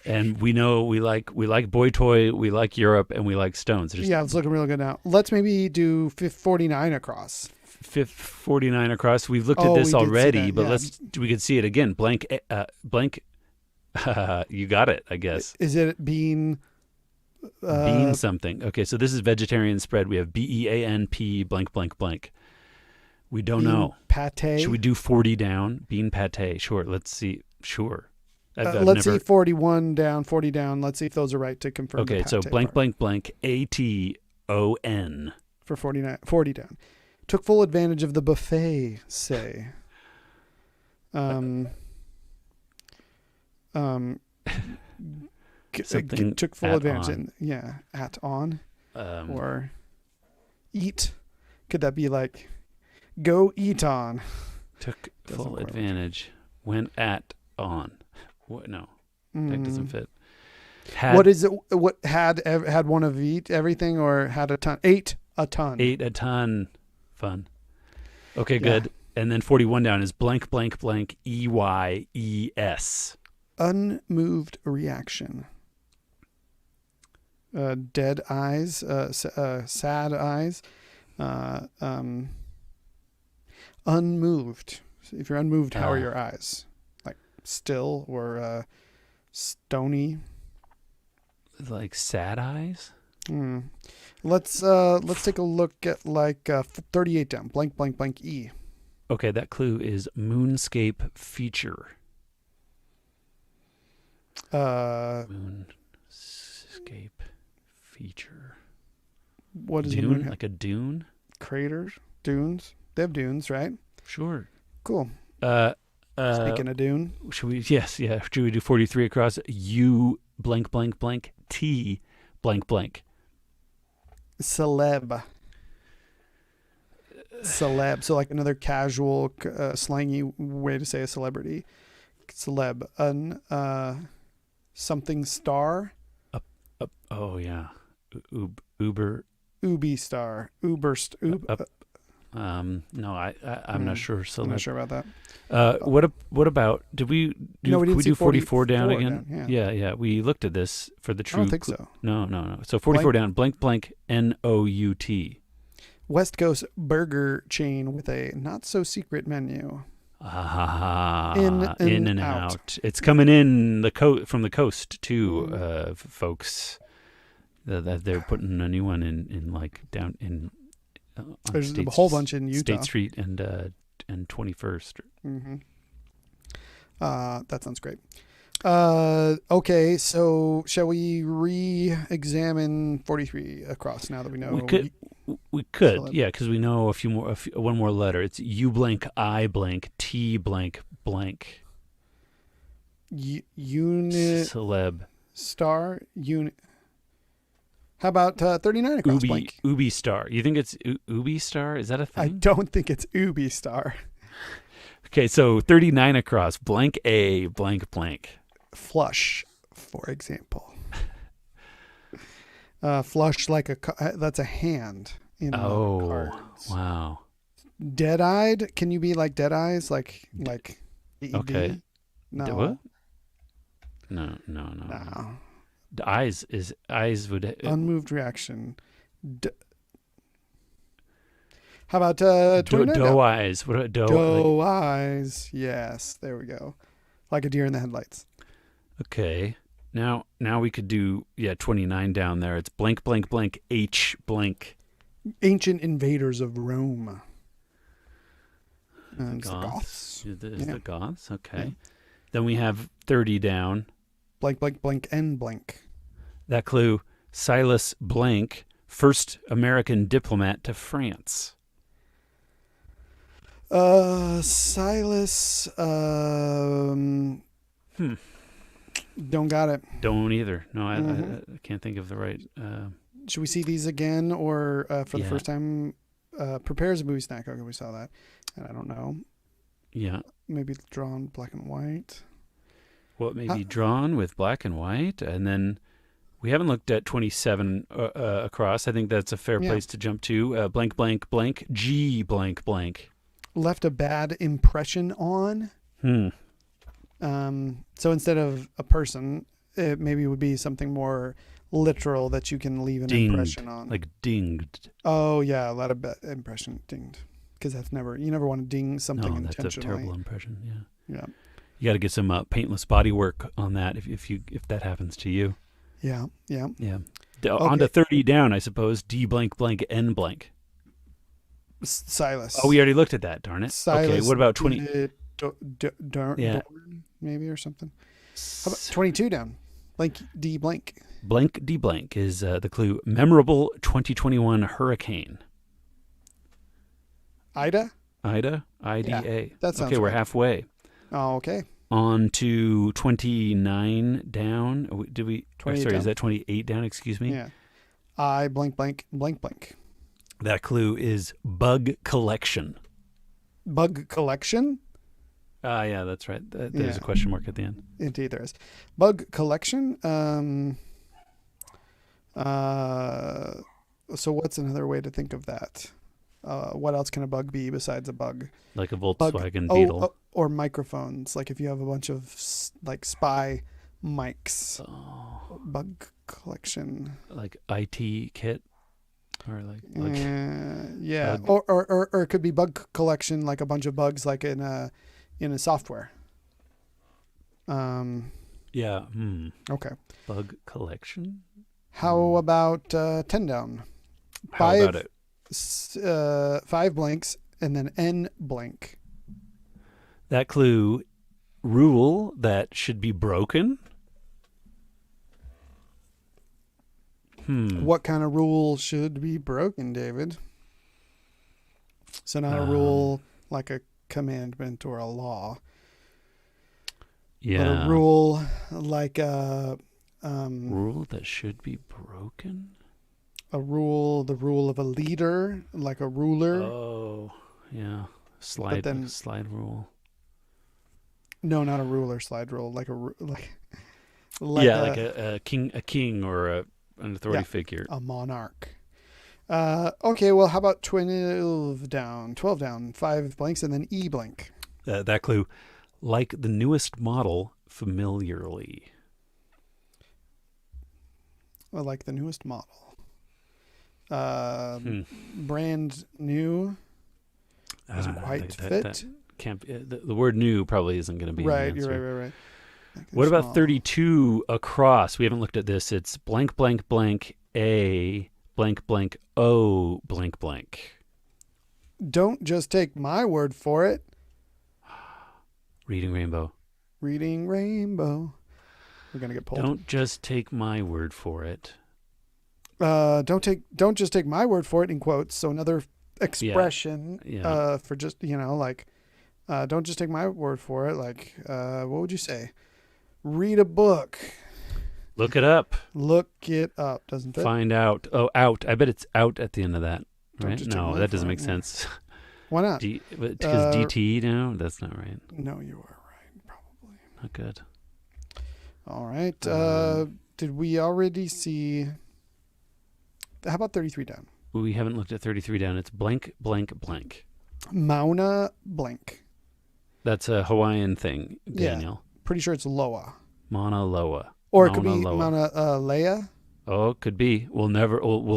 And we know we like Boy Toy, we like Europe, and we like Stones. Yeah, it's looking real good now. Let's maybe do 49 across. 49 across. We've looked at this already, but yeah. we could see it again. Blank. You got it, I guess. Is it bean? Bean something. Okay, so this is vegetarian spread. We have BEANP blank blank blank. We don't know. Pate. Should we do 40 down? Bean pate. Sure. Let's see. Sure. Let's see 41 down, 40 down. Let's see if those are right to confirm. Okay, so blank blank blank ATON for 40 down. Took full advantage of the buffet, say. Took full advantage. At on. Or eat. Could that be like, go eat on? Took full advantage. Went at on. What? No, that doesn't fit. What is it? What had one of everything, or had a ton? Ate a ton. Ate a ton. Fun. Okay, good. And then 41 down is blank blank blank EYES. Unmoved reaction. Dead eyes. Sad eyes. Unmoved. So if you're unmoved, how are your eyes? Like still or stony? Like sad eyes? Let's take a look at like 38 down. Blank blank blank E. Okay, that clue is moonscape feature. Moonscape feature. What is dune? Like a dune? Craters, dunes. They have dunes, right? Sure. Cool. Speaking of dune, should we? Yes, yeah. Should we do 43 across? U blank blank blank T blank blank. Celeb. Celeb. So like another casual, slangy way to say a celebrity. Celeb. Something star. Oh yeah. Uber. Ubi star. No, I'm not sure. So I'm not sure about that. What about, did we do, No, we could didn't we see do 44 down again? down, Yeah. We looked at this for the I true. don't think so. No. So 44 down, blank, NOUT. West Coast burger chain with a not so secret menu. In and out. It's coming in from the coast too, folks. That they're putting a new one in like down in. There's a whole bunch in Utah. State Street and 21st. Mm-hmm. That sounds great. Okay, so shall we re-examine 43 across now that we know? We could, yeah, because we know one more letter. It's U blank I blank T blank blank. Unit celeb star unit. How about 39 across blank? Ubi star. You think it's Ubi star? Is that a thing? I don't think it's Ubi star. Okay, so 39 across blank A blank blank. Flush, for example. Flush like that's a hand in cards. Wow. Dead-eyed? Can you be like dead eyes? Like okay. No. What? No. The eyes would unmoved reaction. How about 29? Doe eyes. What about doe eyes? Yes, there we go. Like a deer in the headlights. Okay. Now we could do 29 down there. It's blank blank blank H blank. Ancient invaders of Rome. The Goths. The Goths. Okay. Yeah. Then we have 30 down. Blank blank blank and blank. That clue: Silas Blank, first American diplomat to France. Silas. Don't got it. Don't either. No, I can't think of the right. Should we see these again, or for the first time? Prepare as a movie snack. Okay, we saw that, and I don't know. Yeah. Maybe drawn black and white. Well, maybe drawn with black and white, and then we haven't looked at 27 across. I think that's a fair place to jump to. Blank blank blank G blank blank. Left a bad impression on. So instead of a person, it maybe would be something more literal that you can leave an impression on. Like dinged. Oh yeah, a lot of impression dinged. Because you never want to ding something intentionally. That's a terrible impression. Yeah. You got to get some paintless body work on that if that happens to you. Yeah. On to 30 down, I suppose. D blank blank N blank. Silas. Oh, we already looked at that. Darn it. Silas. Okay. What about 20? Maybe or something. How about 22 down? Blank D blank. Blank D blank is the clue. Memorable 2021 hurricane. Ida. IDA. Yeah, that sounds okay. We're halfway. Oh, okay. On to 29 down. Did we? Sorry, down. Is that 28 down? Excuse me. Yeah. I blank blank blank blank. That clue is bug collection. Bug collection? Yeah, that's right. There's a question mark at the end. Indeed, there is. Bug collection. So what's another way to think of that? What else can a bug be besides a bug? Like a Volkswagen Beetle. Or microphones. Like if you have a bunch of spy mics. Oh. Bug collection. Like IT kit. Or like yeah. Or it could be bug collection, like a bunch of bugs, like in a software. Yeah. Okay. Bug collection. How about 10 down? How about it? 5 blanks and then N blank. That clue: rule that should be broken. What kind of rule should be broken, David? So not a rule like a commandment or a law. Yeah. But a rule like a... rule that should be broken? The rule of a leader, like a ruler. Oh, yeah. Slide rule. No, not a ruler, slide rule. Like a king or an authority figure. A monarch. Okay, well, how about 12 down? 12 down, 5 blanks, and then E blank. That clue. Like the newest model, familiarly. Well, like the newest model. Brand new. Doesn't quite fit. That can't be, the word new probably isn't going to be Right, an answer. you're right. Like What about small. 32 across? We haven't looked at this. It's blank, blank, blank, A, blank, blank, O, blank, blank. Don't just take my word for it. Reading Rainbow. Reading Rainbow. We're gonna get pulled. Don't just take my word for it. Don't just take my word for it, in quotes. So another expression Yeah. for just, like, don't just take my word for it. Like, what would you say? Read a book. Look it up. Look it up. Doesn't fit. Find out. Oh, out. I bet it's out at the end of that. Don't Right? just take No, my that doesn't word make for it. sense. Why not? Because DT, no, that's not right. No, you are right. Probably. Not good. All right. Did we already see? How about 33 down? We haven't looked at 33 down. It's blank, blank, blank. Mauna blank. That's a Hawaiian thing, Yeah. Daniel. Pretty sure it's Loa. Mauna Loa. Or it could Mauna be Loa. Mauna Lea. Oh, it could be. We'll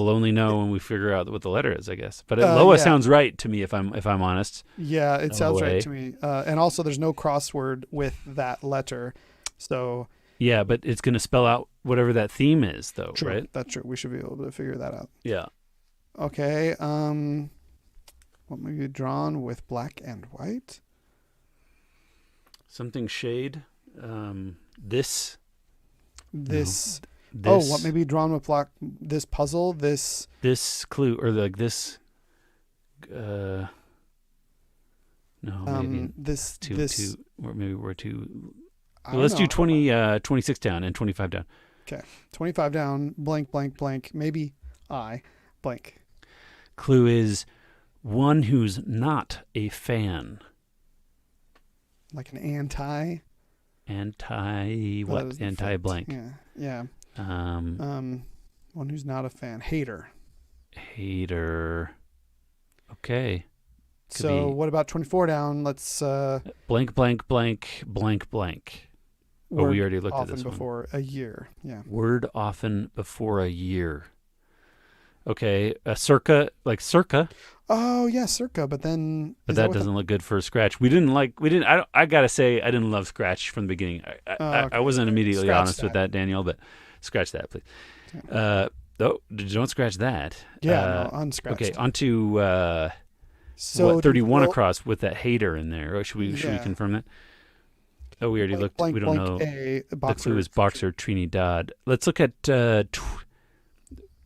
only know when we figure out what the letter is, I guess. But Loa Yeah. sounds right to me if I'm honest. Yeah, it sounds LOA. right to me. And also, there's no crossword with that letter. So Yeah, but it's going to spell out whatever that theme is, though, true. right? That's true. We should be able to figure that out. Yeah. Okay. What may be drawn with black and white? Something shade. This. This. This. Oh, what may be drawn with black? This puzzle. This. This clue or like this. No, maybe This. or maybe we're too. I Well, don't let's do know. 26 down and 25 down. 25 down. Blank. Blank. Blank. Maybe I. Blank. Clue is one who's not a fan. Like an anti. Anti Well, that what? doesn't Anti fit. blank. Yeah. One who's not a fan. Hater. Hater. Okay. Could So be- what about 24 down? Let's Blank, blank, blank, blank, blank. Oh, we word already looked at often this one. before a year. Yeah. Word often before a year. Okay. Circa, like circa, Oh yeah, circa. But then but is that with a- doesn't look good for a scratch. I gotta say, I didn't love scratch from the beginning. I okay. wasn't immediately Scratch honest with that, Daniel, but scratch that, please. Don't scratch that. Yeah, no, unscratched. Okay, on to So 31 well, across with that hater in there. Or should we Yeah. confirm that? Oh, we already looked. blank, We don't blank, know. A The boxer. clue is boxer Trinidad. Let's look at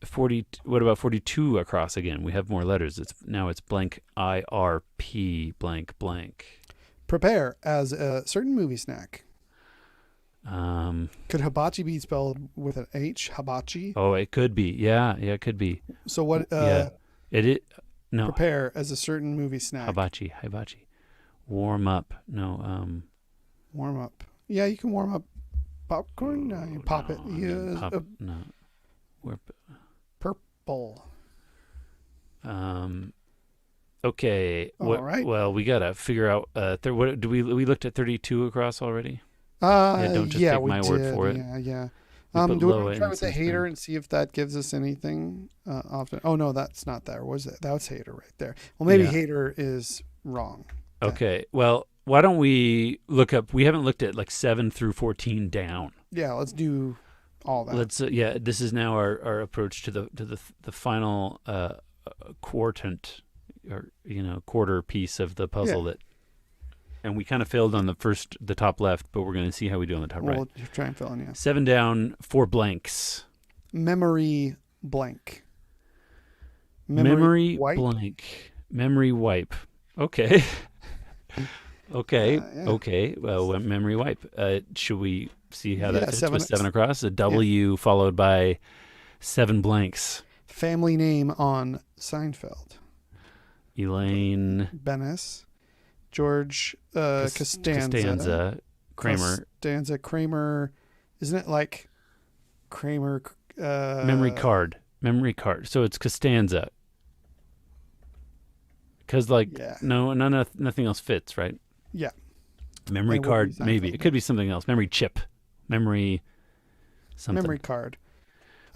40. What about 42 across again? We have more letters. It's blank IRP blank blank. Prepare as a certain movie snack. Could hibachi be spelled with an H? Hibachi. Oh, it could be. Yeah, it could be. So what? Yeah. It no. Prepare as a certain movie snack. Hibachi. Warm up. No. Warm up. Yeah, you can warm up popcorn. You pop it. Yeah, No. We're purple. Okay. All right. Well, we gotta figure out. What do we looked at 32 across already? Don't just take we my word did. for it. Yeah. We put Do we Loa want to try in with the since hater then. and see if that gives us anything? Often. Oh no, that's not there. Was it? That was hater right there. Well, maybe Yeah. hater is wrong. Okay. Well, why don't we look up? We haven't looked at like 7 through 14 down. Yeah, let's do all that. Let's. This is now our approach to the final quartant or quarter piece of the puzzle that. And we kind of failed on the top left, but we're going to see how we do on the top right. We'll try and fill in. Yeah. 7 down, 4 blanks. Memory blank. Memory wipe? blank. Memory wipe. Okay. Okay. Yeah. Okay. Well, memory wipe. Should we see how that fits 7 with 7 across? A W followed by 7 blanks. Family name on Seinfeld. Elaine. Bennis. George Costanza. Kramer. Costanza. Kramer. Isn't it like Kramer? Memory card. So it's Costanza. Because nothing else fits, right? Yeah. Memory card, maybe. It could be something else. Memory chip. Memory something. Memory card.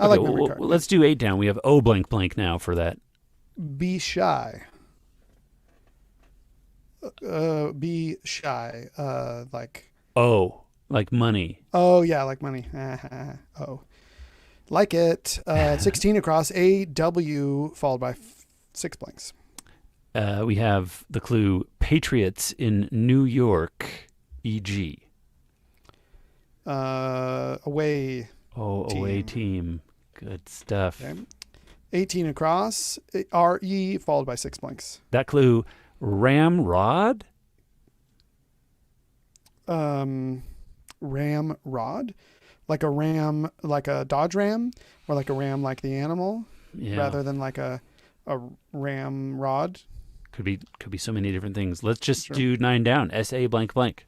I like memory card. Let's do 8 down. We have O blank blank now for that. Be shy. Be shy. Like. O, like money. Oh, yeah, like money. Oh. Like it. 16 across. AW followed by 6 blanks. We have the clue Patriots in New York, e.g. Away. Oh, team. Away team. Good stuff. Okay. 18 across. RE followed by 6 blanks. That clue, ramrod? Ramrod? Like a ram, like a Dodge Ram? Or like a ram like the animal? Yeah. Rather than like a ramrod? Could be so many different things. Let's just do 9 down. SA blank blank.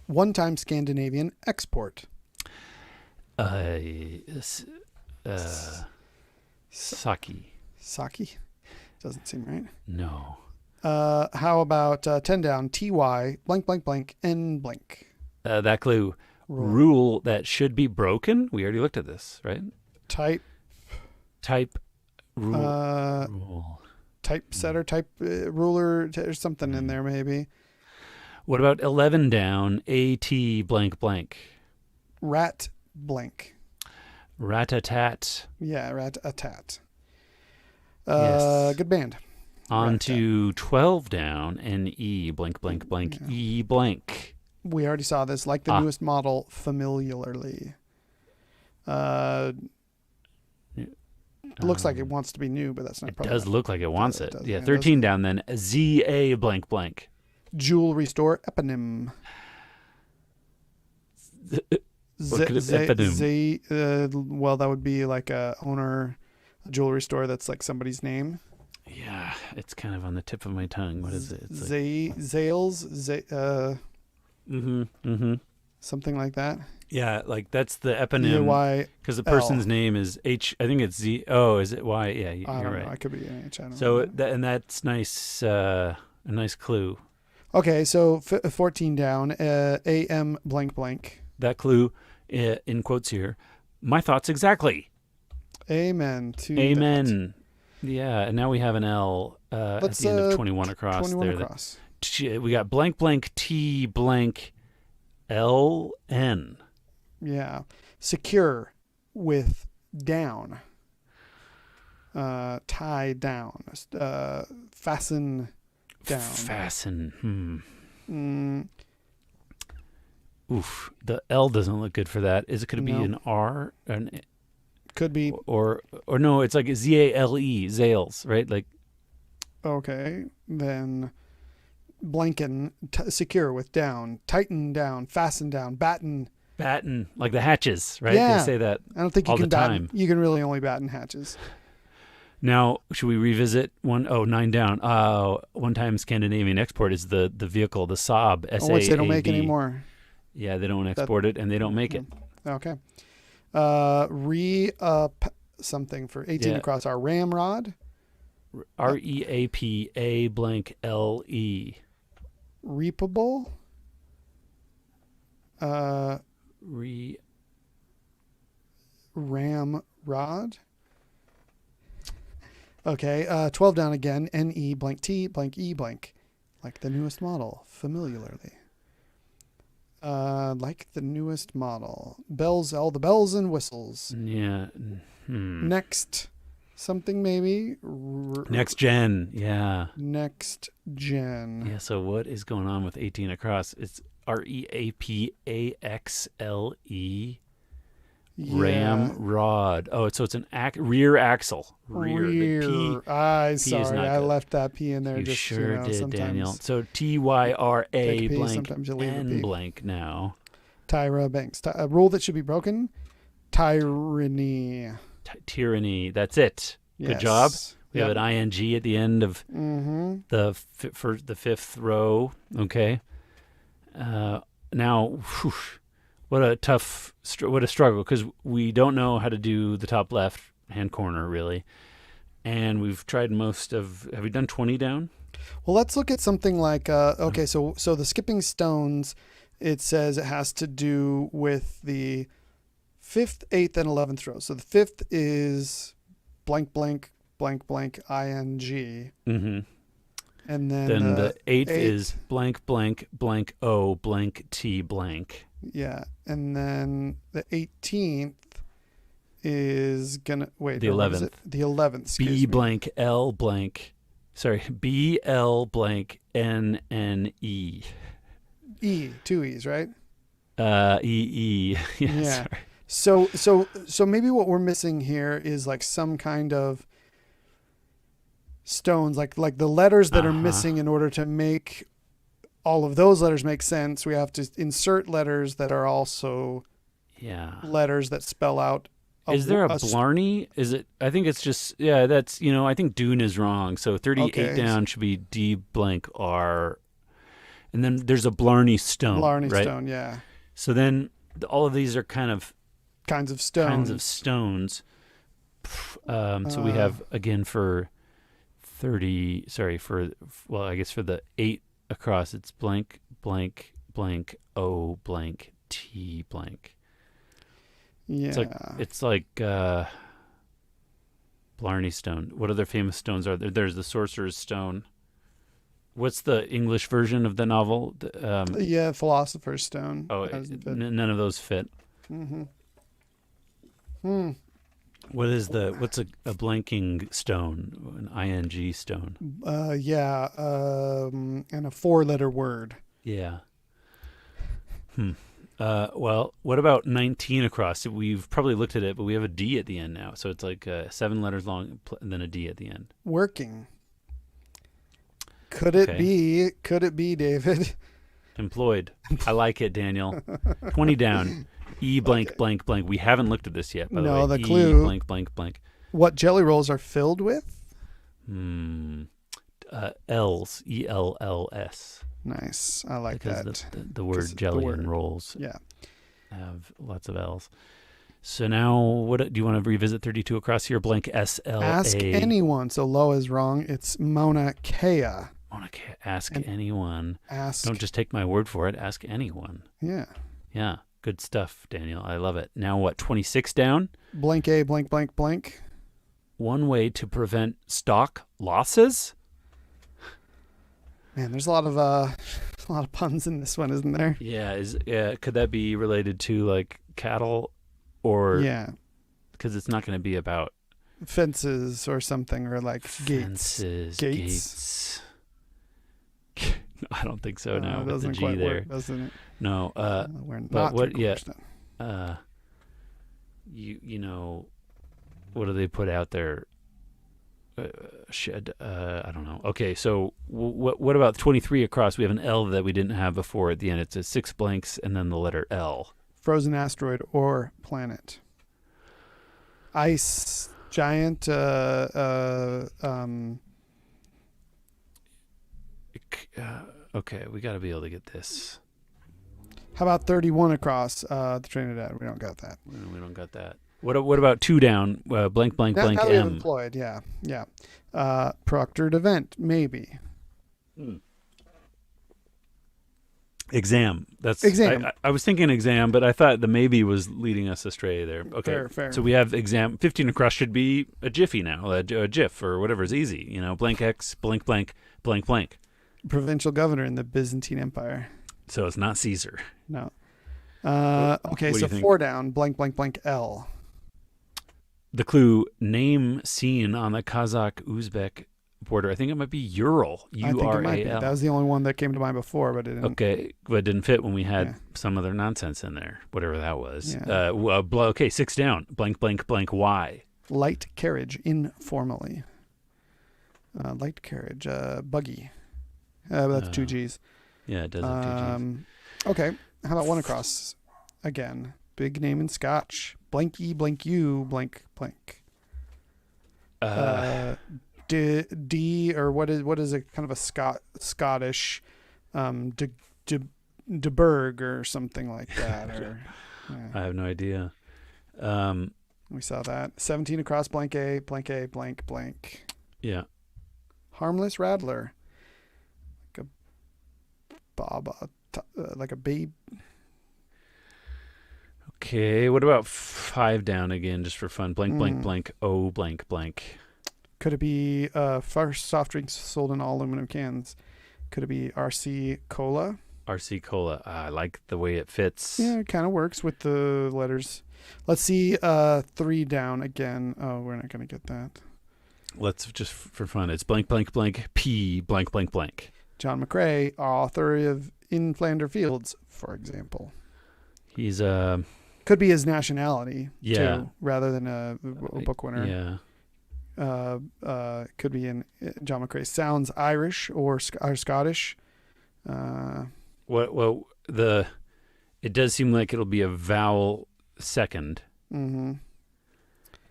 One-time Scandinavian export. Sake. Sake? Doesn't seem right. No. How about 10 down? TY blank blank blank N blank. That clue. Rule that should be broken. We already looked at this, right? Type. Rule. Typesetter, ruler, or something in there maybe. What about 11 down? AT blank blank. Rat blank. Rat-a-tat. Yeah, rat-a-tat. Yes. Good band. On to 12 down. NE blank blank blank. Yeah. E blank. We already saw this. Like the newest model, familiarly. It looks like it wants to be new, but that's not. It does look like it wants it. Yeah, 13 down then. ZA blank blank. Jewelry store eponym. What could eponym? Well, that would be like a jewelry store that's like somebody's name. Yeah, it's kind of on the tip of my tongue. What is it? It's Zales. Something like that. Yeah, like that's the eponym. Because the person's name is H. I think it's Z. Oh, is it Y? Yeah, you're right. I could be an H. I don't know. So that's nice. A nice clue. Okay, so 14 down. AM blank blank. That clue, in quotes here. My thoughts exactly. Amen to Amen. That. Yeah, and now we have an L at the end of 21 across. 21 across. We got blank blank T blank LN. Yeah. Secure with down. Tie down. Fasten down. Fasten. Oof. The L doesn't look good for that. Could it be an R? Could be. Or no, it's like a ZALE, Zales, right? Like. Okay. Then blanken, secure with down, tighten down, fasten down, batten. Batten, like the hatches, right? Yeah. They say that I don't think you all can the batten. time. You can really only batten hatches. Now, should we revisit 9 down? One-time Scandinavian export is the vehicle, the Saab, S-A-A-B. Which they don't make anymore. Yeah, they don't export it, and they don't make it. Okay. Re-up something for 18 across our ramrod. REAPA blank LE. Reapable. Ramrod. Okay, 12 down again. NE blank T blank E blank. Like the newest model, familiarly. Like the newest model. All the bells and whistles. Yeah. Next something maybe. Next gen, yeah. Next gen. Yeah, so what is going on with 18 across? It's REAPAXLE. Ramrod. Oh, so it's an rear axle. Rear. Sorry, I left that P in there. You just sure did, sometimes. Daniel. So TYRA blank N blank now. Tyra Banks. A rule that should be broken. Tyranny. Tyranny. That's it. Yes. Good job. We have an ing at the end of the fifth row. Okay. Now, whew, what a struggle, because we don't know how to do the top left hand corner really, and we've tried have we done 20 down? Well, let's look at something like okay, so the skipping stones, it says it has to do with the 5th, 8th, and 11th row. So the 5th is blank blank blank blank ing, Mm-hmm. and then Then the 8th eighth- is blank blank blank O blank T blank. yeah, and then the 18th is gonna wait. The or what is 11th. it? The 11th. Excuse B me. blank L blank. Sorry, B L blank N N E. E, 2 E's, right? E. Yeah. Yeah. Sorry. So maybe what we're missing here is like some kind of stones, like the letters that are missing in order to make all of those letters make sense. We have to insert letters that are also letters that spell out. Is there a Blarney? Is it? I think it's just that's I think Dune is wrong. So 38 down should be D blank R, and then there's a Blarney stone. Blarney right? stone, yeah. So then all of these are kinds of stones. So we have again for 30. Sorry for I guess for the 8 across it's blank blank blank O blank T blank. Yeah. It's like Blarney Stone. What other famous stones are there? There's the Sorcerer's Stone. What's the English version of the novel? Philosopher's Stone. Oh, none of those fit. Mm-hmm. What's a blanking stone? An ing stone. And a 4-letter word. Yeah. Well, what about 19 across? We've probably looked at it, but we have a D at the end now. So it's like 7 letters long and then a D at the end. Working. Could it be, David? Employed. I like it, Daniel. 20 down. E blank blank blank. We haven't looked at this yet, by the way. The clue. E blank blank blank. What jelly rolls are filled with? L's. ELLS. Nice. I like because that. The word jelly and rolls yeah. have lots of L's. So now, what do you want to revisit 32 across here? Blank SLA. Ask anyone. So low is wrong. It's Mauna Kea. Mauna Kea. Ask anyone. Ask. Don't just take my word for it. Ask anyone. Yeah. Yeah. Good stuff, Daniel. I love it. Now what? 26 down? Blank A, blank, blank, blank. One way to prevent stock losses? Man, there's a lot of puns in this one, isn't there? Yeah. Could that be related to like cattle, or because it's not going to be about fences or something, or like fences, gates. I don't think so. No, it with doesn't the G quite there. work, doesn't it? No. We're not but what? Yeah. Then. You know, what do they put out there? I don't know. Okay, so what about 23 across? We have an L that we didn't have before at the end. It's a 6 blanks and then the letter L. Frozen asteroid or planet. Ice giant. Okay, we got to be able to get this. How about 31 across the Trinidad? We don't got that. We don't got that. What about 2 down? Blank blank now, blank now M. Employed, yeah. Proctored event, maybe. Exam. That's exam. I was thinking exam, but I thought the maybe was leading us astray there. Okay, fair. So we have exam. 15 across should be a jiffy now, a GIF or whatever is easy. Blank X, blank blank, blank blank. Provincial governor in the Byzantine Empire. So it's not Caesar. No. Okay, so 4 down, blank blank blank L. The clue: name seen on the Kazakh-Uzbek border. I think it might be Ural. U-R-A-L. That was the only one that came to mind before, but it didn't. Okay, but it didn't fit when we had some other nonsense in there, whatever that was. Yeah. Okay, 6 down. Blank, blank, blank, Y. Light carriage, informally. Light carriage, buggy. That's 2 G's. Yeah, it does have 2 G's. Okay, how about 1 across? Again, big name in Scotch. Blanky, blank you, blank, blank. D or what is a kind of a Scottish de Berg or something like that. Or I have no idea. We saw that 17 across, blank A, blank A, blank blank. Yeah. Harmless Rattler. like a babe. Okay, what about 5 down again, just for fun? Blank, blank, blank, oh, blank, blank. Could it be first soft drinks sold in all aluminum cans? Could it be RC Cola? RC Cola. I like the way it fits. Yeah, it kind of works with the letters. Let's see 3 down again. Oh, we're not going to get that. Let's just for fun. It's blank, blank, blank, P, blank, blank, blank. John McCrae, author of In Flanders Fields, for example. He's could be his nationality, yeah, too, rather than a book winner. Yeah. Could be in John McCrae. Sounds Irish or Scottish. It does seem like it'll be a vowel second, mm-hmm.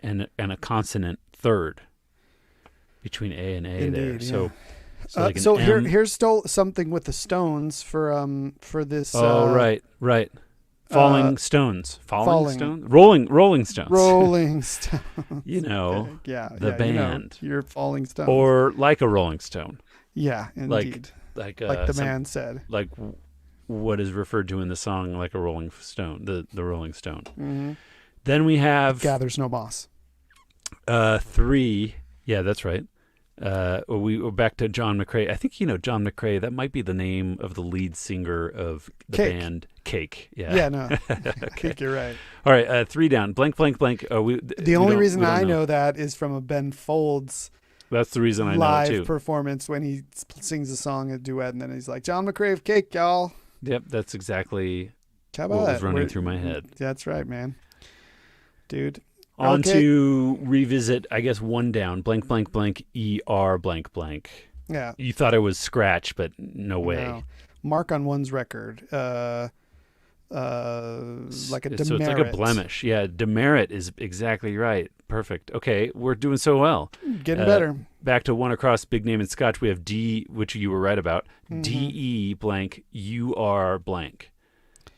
and a consonant third between A and A. Indeed, there. Yeah. So here's still something with the Stones for this. Oh right. Falling Stones. Rolling Stones. Rolling Stones. You know, yeah, the band. You're Falling Stones. Or like a Rolling Stone. Yeah, indeed. Like the man said. Like what is referred to in the song like a Rolling Stone, the Rolling Stone. Mm-hmm. Then we have Gathers No Moss. 3. Yeah, that's right. We're back to John McCrae. I think John McCrae. That might be the name of the lead singer of the band Cake. Yeah. Yeah. No. Cake. You're right. All right. 3 down. Blank. Blank. Blank. The only reason I know that is from a Ben Folds. That's the reason I know live it too. Performance when he sings a song, a duet, and then he's like, John McCrae of Cake, y'all. Yep. That's exactly what was running through my head. That's right, man. Dude. On to revisit, I guess, 1 down. Blank, blank, blank, ER, blank, blank. Yeah. You thought it was scratch, but no way. No. Mark on one's record. Like a demerit. So it's like a blemish. Yeah, demerit is exactly right. Perfect. Okay, we're doing so well. Getting better. Back to 1 across, big name in Scotch. We have D, which you were right about. Mm-hmm. DE blank, UR blank.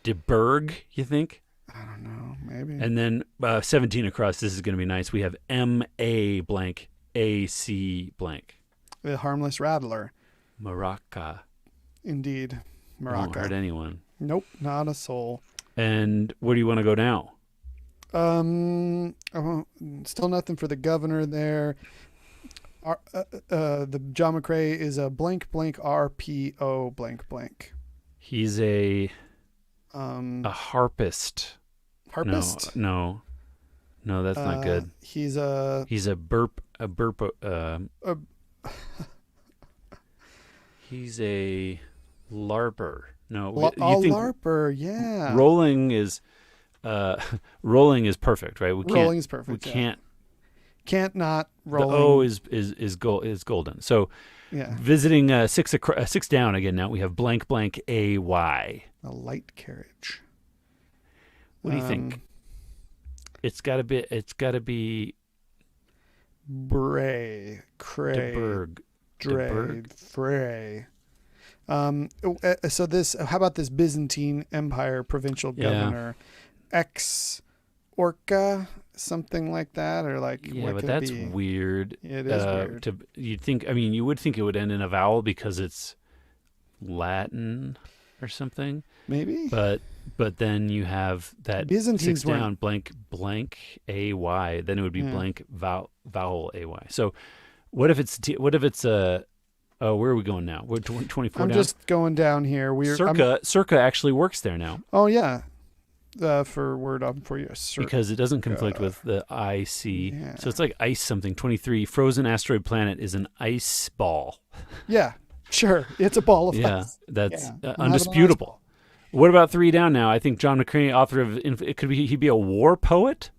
De Berg, you think? I don't know, maybe. And then 17 across, this is going to be nice. We have MA blank, AC blank. The Harmless Rattler. Maraca. Indeed. Maraca. Won't hurt anyone. Nope, not a soul. And where do you want to go now? Still nothing for the governor there. The John McCrae is a blank blank RPO blank blank. He's a harpist. Harpist? No, that's not good. He's a he's a LARPer. No, LARPer, yeah. Rolling is perfect, right? Rolling is perfect. We can't not rolling. The O is golden. So yeah. Visiting 6 down again now, we have blank blank AY. A light carriage. What do you think? It's got to be Bray, Cray, DeBerg. Frey. So this, how about this Byzantine Empire provincial governor, ex Orca, something like that, or like yeah, but that's weird. It is weird. You would think it would end in a vowel because it's Latin or something. Maybe. But then you have that Byzantines 6 down blank blank AY. Then it would be blank vowel AY. So what if it's where are we going now? We're 24 I'm down. just going down here. Circa actually works there now. Oh yeah. For word up for you, because it doesn't conflict with the IC. Yeah. So it's like ice something. 23. Frozen asteroid planet is an ice ball. Yeah, sure. It's a ball of ice. That's undisputable. What about 3 down now? I think John McCrae, author of he'd be a war poet.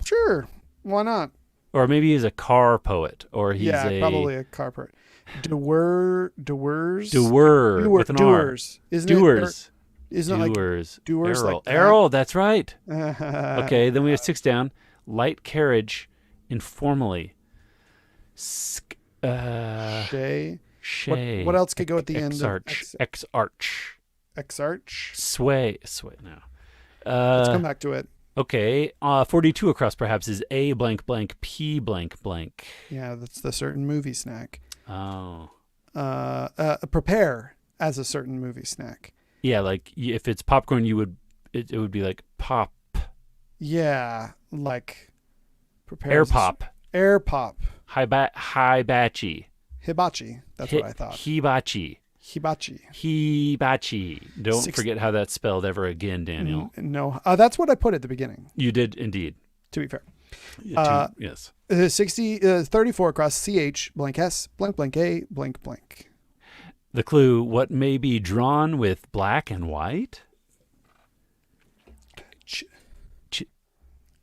Sure, why not? Or maybe he's a car poet, or he's probably a car poet. Dewars with an R. Isn't Dewars. Isn't it like Dewars? Errol. Like Errol, that's right. Okay, then we have 6 down. Light carriage, informally. Shay. Shay. What else could go at the end? Exarch. Exarch. Sway. No. Let's come back to it. Okay. 42 across perhaps is A blank blank P blank blank. Yeah, that's the certain movie snack. Oh. Prepare. as a certain movie snack. Yeah, like if it's popcorn, it would be like pop. Yeah, like Air pop. Air pop. Hibachi. Hibachi. That's what I thought. Hibachi. Don't forget how that's spelled ever again, Daniel. No, that's what I put at the beginning. You did indeed. To be fair. Yes. 34 across CH blank S blank blank A blank blank. The clue, what may be drawn with black and white?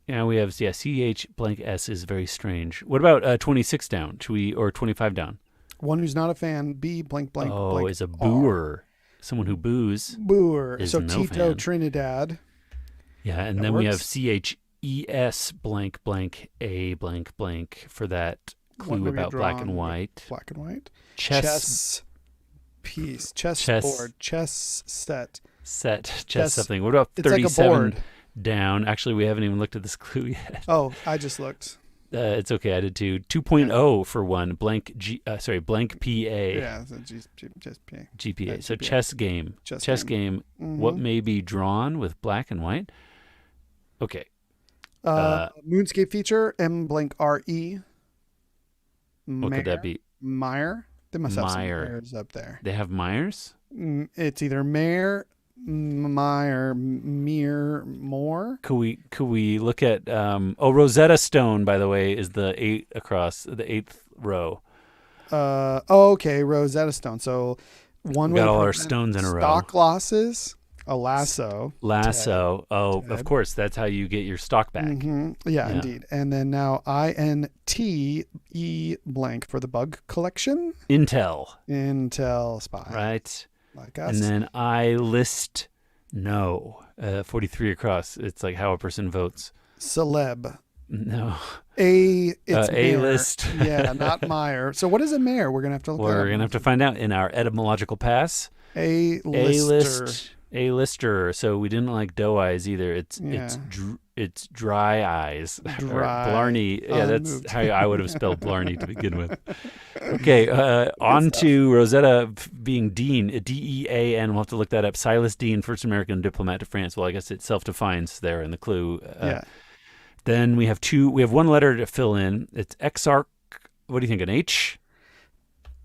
Yeah, we have, CH blank S is very strange. What about 26 down? Or 25 down? One who's not a fan, B blank blank blank. Is a booer. Someone who boos. Booer. Is so no Tito fan. Trinidad. Yeah, and then we have CHES blank blank A blank blank for that clue about black and white. Black and white. Chess piece. Chessboard. Chess set. Chess something. What about 37 like a board. Down? Actually, we haven't even looked at this clue yet. Oh, I just looked. It's okay. I did too. 2.0 for one. Blank blank PA. Yeah, just PA. GPA. So chess game. Chess game. Mm-hmm. What may be drawn with black and white? Okay. Moonscape feature. M blank RE. What could that be? Meyer. They must have some Meyer. Meyers up there. They have Myers? It's either Meyer, Moore. Could we look at Rosetta Stone, by the way, is the 8 across the 8th row. Okay, Rosetta Stone. So one got all our stones in a row. Stock losses, a lasso. Lasso. Ted. Of course, that's how you get your stock back. Mm-hmm. Yeah, indeed. And then now INTE blank for the bug collection. Intel spy. Right. Like us. And then I list 43 across. It's like how a person votes. Celeb. No. It's A-list. Yeah, not Meyer. So what is a mayor? We're going to have to look We're going to have to find out in our etymological pass. A-lister. So we didn't like doe eyes either. It's dry eyes. Blarney. Yeah, that's how I would have spelled Blarney to begin with. Okay, on to Rosetta being Dean, D-E-A-N. We'll have to look that up. Silas Dean, first American diplomat to France. Well, I guess it self-defines there in the clue. Then we have one letter to fill in. It's Exarch. What do you think, an H?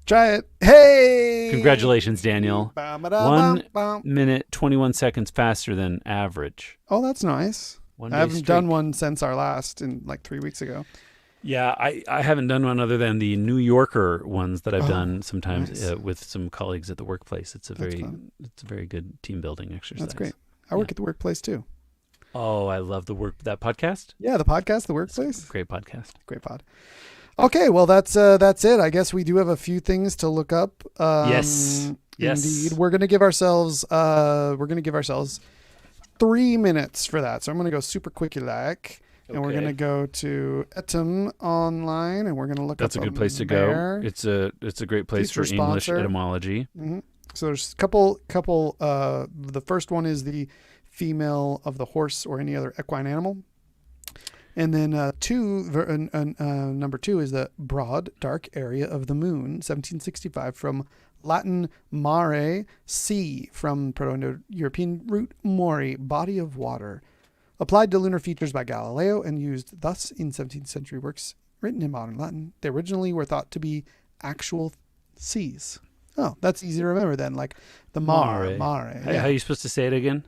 Try it. Hey! Congratulations, Daniel. 1 minute, 21 seconds faster than average. Oh, that's nice. I haven't done one since our last in like 3 weeks ago. Yeah, I haven't done one other than the New Yorker ones that I've done sometimes with some colleagues at the workplace. It's a very good team building exercise. That's great. I work at the workplace too. Oh, I love that podcast. Yeah, the podcast, The Workplace. Great podcast. Great pod. Okay, well that's it. I guess we do have a few things to look up. Yes. Indeed. We're gonna give ourselves 3 minutes for that. So I'm gonna go super quick like. And we're going to go to Etym online, and we're going to look That's up a good place to go. It's a great place for English etymology. Mm-hmm. So there's a couple. The first one is the female of the horse or any other equine animal. And then number 2 is the broad, dark area of the moon, 1765, from Latin mare, sea, from Proto-European root mori, body of water. Applied to lunar features by Galileo and used thus in 17th century works written in modern Latin. They originally were thought to be actual seas. Oh, that's easy to remember then, like the mare. Yeah. How are you supposed to say it again?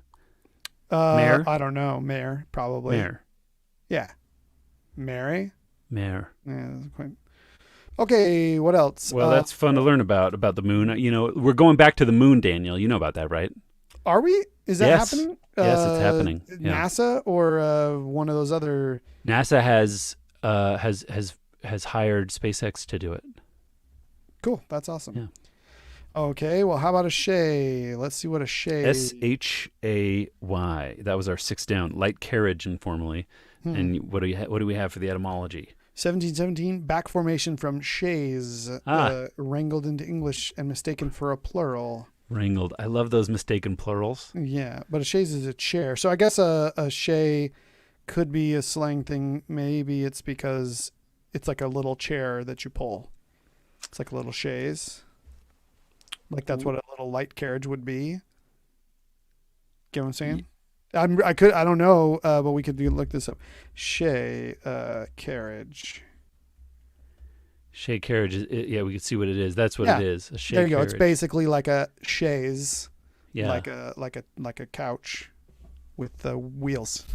Mare? I don't know. Mare, probably. Mare. Yeah. Mare? Mare. Yeah, that's quite... Okay, what else? Well, that's fun to learn about the moon. You know, we're going back to the moon, Daniel. You know about that, right? Are we? Is that happening? Yes, it's happening. Yeah. NASA or one of those other... NASA has hired SpaceX to do it. Cool. That's awesome. Yeah. Okay, well, how about a shay? Let's see what a shay... S-H-A-Y. That was our 6 down. Light carriage, informally. And what do we have for the etymology? 1717, back formation from chaise, wrangled into English and mistaken for a plural. Wrangled. I love those mistaken plurals. Yeah, but a chaise is a chair. So I guess a shay could be a slang thing. Maybe it's because it's like a little chair that you pull. It's like a little chaise. Like that's what a little light carriage would be. Get what I'm saying? Y- I don't know, but we could look this up. Shay carriage. Shay carriage yeah, we can see what it is. That's what Yeah. it is. A Shay There you go. carriage. It's basically like a chaise, yeah. like a couch with wheels,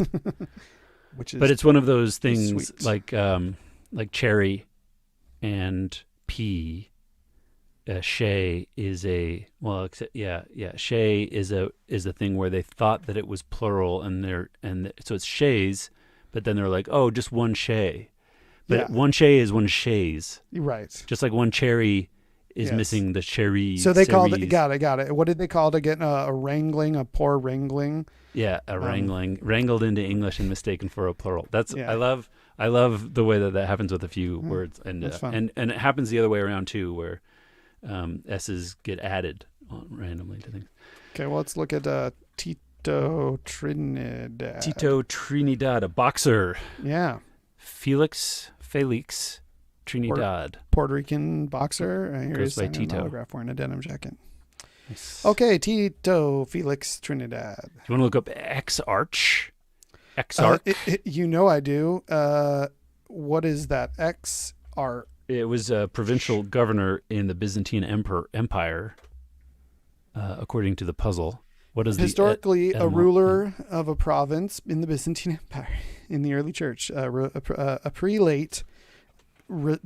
which is. But it's one of those things sweet. like cherry and pea. Shay is a Shay is a thing where they thought that it was plural and so it's shays, but then they're like, oh, just one Shay, but Yeah. one Shay is one shays, Right. just like one cherry is Yes. missing the cherry. So they called it. cerise. Got it. What did they call it again? A wrangling, a poor wrangling. Yeah, wrangled into English and mistaken for a plural. That's Yeah. I love the way that happens with a few words, and that's fun. and it happens the other way around too, where S's get added randomly to things. Okay, well, let's look at Tito Trinidad. Tito Trinidad, a boxer. Yeah, Felix Trinidad. Puerto Rican boxer. Here Goes he's by signing an Tito. autograph wearing a denim jacket. Nice. Okay, Tito Felix Trinidad. Do you want to look up Exarch? Exarch. You know I do. What is that? X-Art. It was a provincial governor in the Byzantine Empire, according to the puzzle. What is Historically, the a ruler of a province in the Byzantine Empire in the early church, a prelate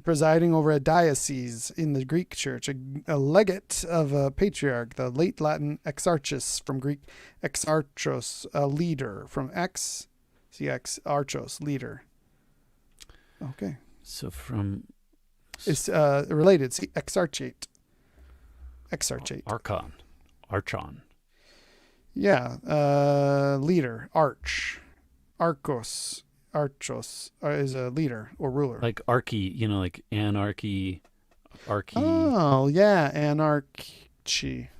presiding over a diocese in the Greek church, a legate of a patriarch, the late Latin exarchus from Greek exarchos, a leader from archos, leader. Okay. So from It's related. See, exarchate. Archon. Yeah. Leader. Archos is a leader or ruler. Like archy, like anarchy, archy. Oh, yeah. Anarchy.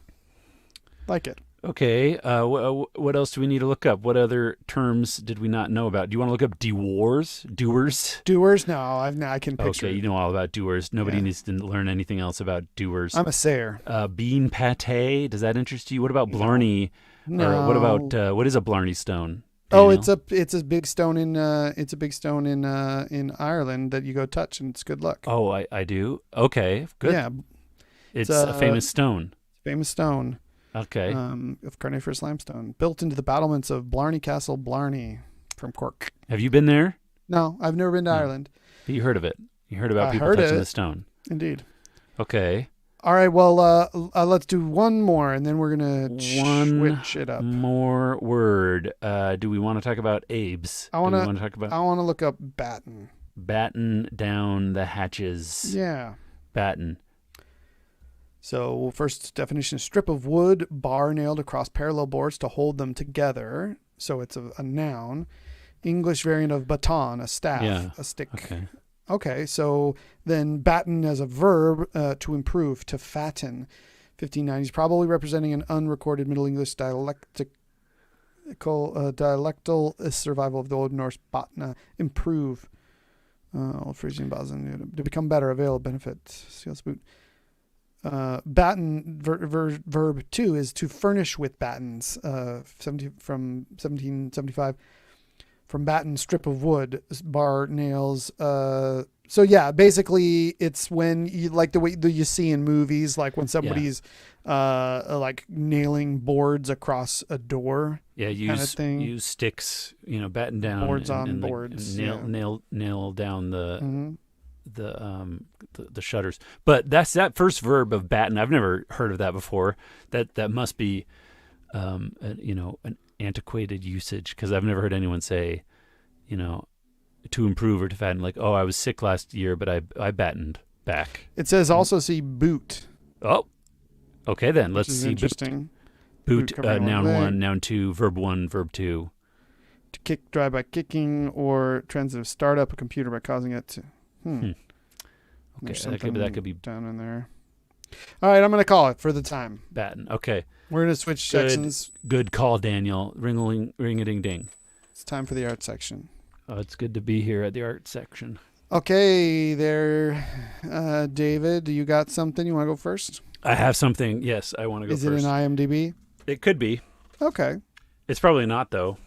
Like it. Okay. What else do we need to look up? What other terms did we not know about? Do you want to look up doers? Doers? No, I can picture Okay, it. you know all about doers. Nobody Yeah. needs to learn anything else about doers. I'm a sayer. Bean pate. Does that interest you? What about Blarney? No. Or what about what is a Blarney stone? Oh, Daniel? it's a big stone in in Ireland that you go touch and it's good luck. Oh, I do. Okay, good. Yeah, It's a famous stone. famous stone. Okay. Of carnivorous limestone, built into the battlements of Blarney Castle, Blarney, from Cork. Have you been there? No, I've never been to Ireland. You heard of it. You heard about I people heard touching it. the stone. Indeed. Okay. All right. Well, let's do one more, and then we're gonna switch it up. More word. Do we want to talk about Abe's? I Do we wanna- want to talk about I want to look up batten. batten down the hatches? Yeah. Batten. So first definition: strip of wood, bar nailed across parallel boards to hold them together. So it's a noun. English variant of baton, a staff, Yeah. a stick. Okay. Okay, so then batten as a verb, to improve, to fatten. 1590s, probably representing an unrecorded Middle English dialectal survival of the Old Norse batna, improve. Old Frisian Bosnian, to become better, avail, benefit, seals boot. Batten, verb 2 is to furnish with battens, from 1775. From batten, strip of wood, bar, nails. So yeah, basically it's when you, like the way you see in movies, like when somebody's like nailing boards across a door. Yeah, use sticks, batten down Boards and, on and boards, and nail down Mm-hmm. the shutters. But that's that first verb of batten. I've never heard of that before. That must be an antiquated usage, because I've never heard anyone say, to improve or to fatten, like, oh, I was sick last year, but I battened back. It says also see boot. Oh, okay then. Let's Which is see. interesting. Boot, covering noun one leg. 1, noun 2, verb 1, verb 2. To kick, drive by kicking, or transitive start up a computer by causing it to. Okay, There's that something could be down in there. All right, I'm going to call it for the time. batten. Okay, We're going to switch Good. sections. good call, Daniel. Ring-a-ding-ding. It's time for the art section. Oh, it's good to be here at the art section. Okay, there, David. You got something? You want to go first? I have something. Yes, I want to go Is first. it in IMDb? It could be. Okay. It's probably not, though.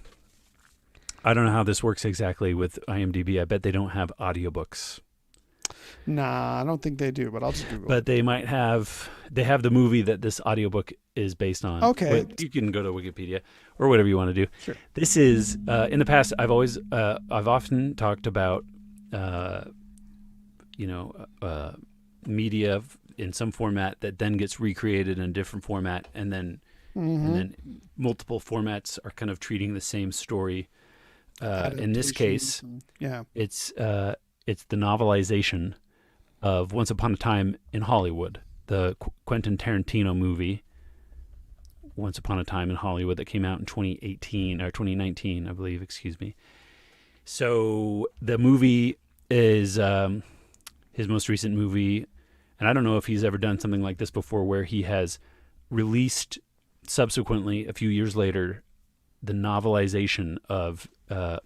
I don't know how this works exactly with IMDb. I bet they don't have audiobooks. Nah, I don't think they do, but I'll just Google But it. they might have. They have the movie that this audiobook is based on. Okay. You can go to Wikipedia or whatever you want to do. Sure. This is in the past. I've often talked about, media in some format that then gets recreated in a different format, and then multiple formats are kind of treating the same story. In this case, yeah, it's the novelization of Once Upon a Time in Hollywood, the Quentin Tarantino movie, Once Upon a Time in Hollywood, that came out in 2018 or 2019, I believe. Excuse me. So the movie is his most recent movie, and I don't know if he's ever done something like this before, where he has released subsequently, a few years later, the novelization of the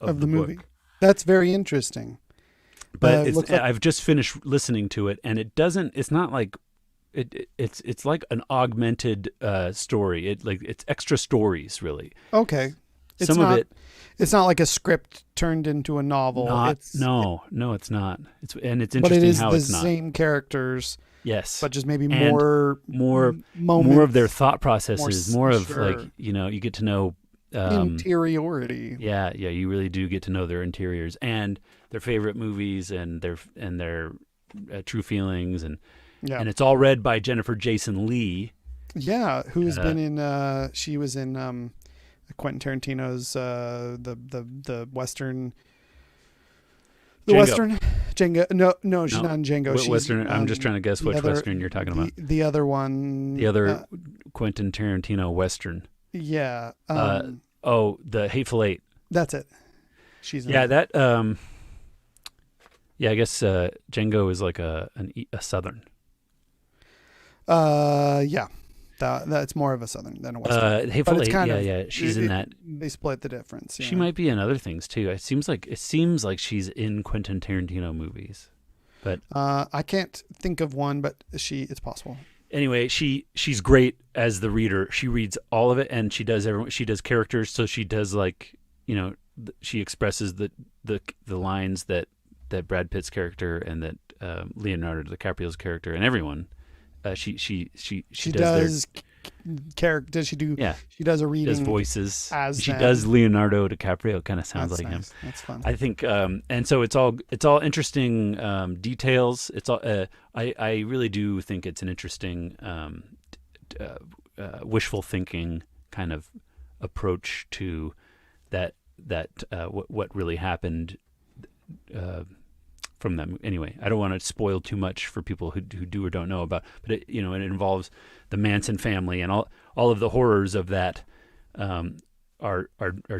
movie. book. That's very interesting. But I've just finished listening to it, and it's not like it's like an augmented story. It's extra stories, really. Okay. It's not like a script turned into a novel. No, it's not. It's interesting but it is how the it's not. Same characters. Yes, but just maybe and more more of their thought processes, more of sure. like, you get to know interiority. Yeah, you really do get to know their interiors and their favorite movies and their true feelings, and it's all read by Jennifer Jason Leigh. Yeah, who's been in? She was in Quentin Tarantino's the Western. The Django. Western Django. No, she's not in Django. What she's Western? I'm just trying to guess which Western you're talking about. The other one. The other Quentin Tarantino Western. Yeah. The Hateful Eight. That's it. She's in that. I guess Django is like a Southern. Yeah. That's more of a Southern than a Western. Hateful Eight. She's in that. They split the difference. She might be in other things too. It seems like she's in Quentin Tarantino movies, but I can't think of one. But it's possible. Anyway, she's great as the reader. She reads all of it, and she does characters. So she does she expresses the lines that Brad Pitt's character and that Leonardo DiCaprio's character and everyone. She does character. She does a reading. Does voices as she them. does Leonardo DiCaprio. Kind of sounds That's like nice. him. That's fun. I think, and so it's all interesting details. It's all. I really do think it's an interesting wishful thinking kind of approach to that. What really happened. From them anyway. I don't want to spoil too much for people who do or don't know about, but it involves the Manson family and all of the horrors of that are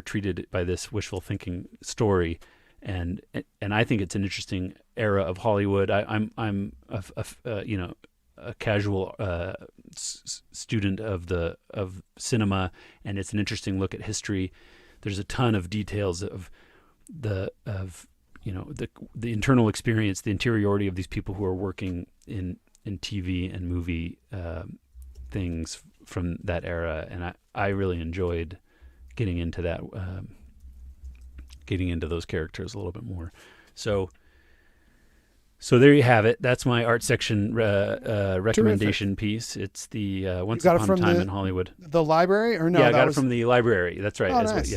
treated by this wishful thinking story, and I think it's an interesting era of Hollywood. I'm a casual student of cinema, and it's an interesting look at history. There's a ton of details of the internal experience, the interiority of these people who are working in TV and movie things from that era, and I really enjoyed getting into that, getting into those characters a little bit more. So there you have it. That's my art section recommendation piece. It's the Once Upon a Time in Hollywood. The library, or no? Yeah, I got it from the library. That's right. Oh, nice.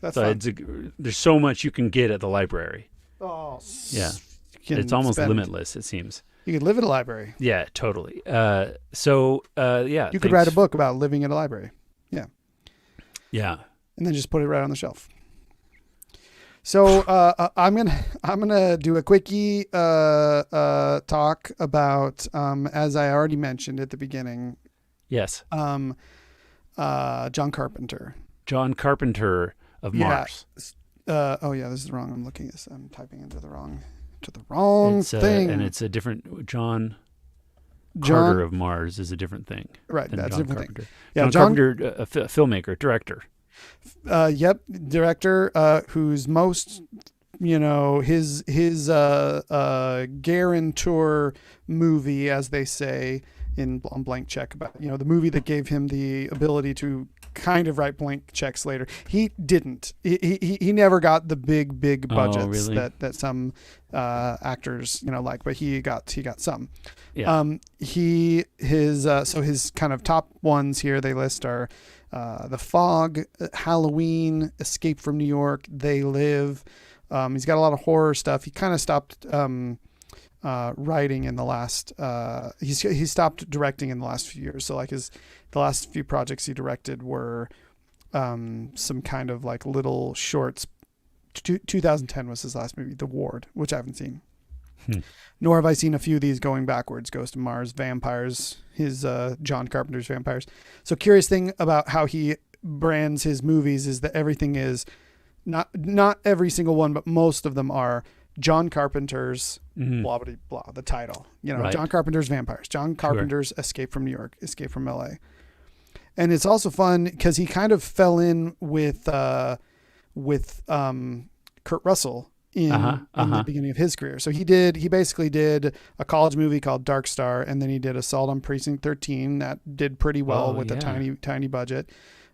That's fun. There's so much you can get at the library. Oh, yeah. It's almost limitless, it seems. You could live at a library. Yeah, totally. You could write a book about living at a library. Yeah. Yeah. And then just put it right on the shelf. So I'm gonna do a quickie talk about as I already mentioned at the beginning. Yes. John Carpenter. John Carpenter of Mars. This is wrong. I'm typing into the wrong thing. And it's a different John Carter of Mars is a different thing. Right, that's John a different Carpenter. thing. Yeah, John Carpenter, a filmmaker, director. Director, whose most guarantor movie, as they say on Blank Check, about the movie that gave him the ability to kind of write blank checks later. He didn't. He never got the big budgets that some actors like, but he got some. Yeah. So his kind of top ones here they list are The Fog, Halloween, Escape from New York, They Live. He's got a lot of horror stuff. He kind of stopped writing in the last. He stopped directing in the last few years. So like the last few projects he directed were some kind of like little shorts. 2010 was his last movie, The Ward, which I haven't seen. Nor have I seen a few of these going backwards. Ghost of Mars, Vampires, his John Carpenter's Vampires. So curious thing about how he brands his movies is that everything is not every single one, but most of them are John Carpenter's blah blah blah, the title. Right. John Carpenter's Vampires, John Carpenter's Escape from New York, Escape from LA. And it's also fun because he kind of fell in with Kurt Russell in the beginning of his career. So he basically did a college movie called Dark Star, and then he did Assault on Precinct 13 that did pretty well with a tiny budget.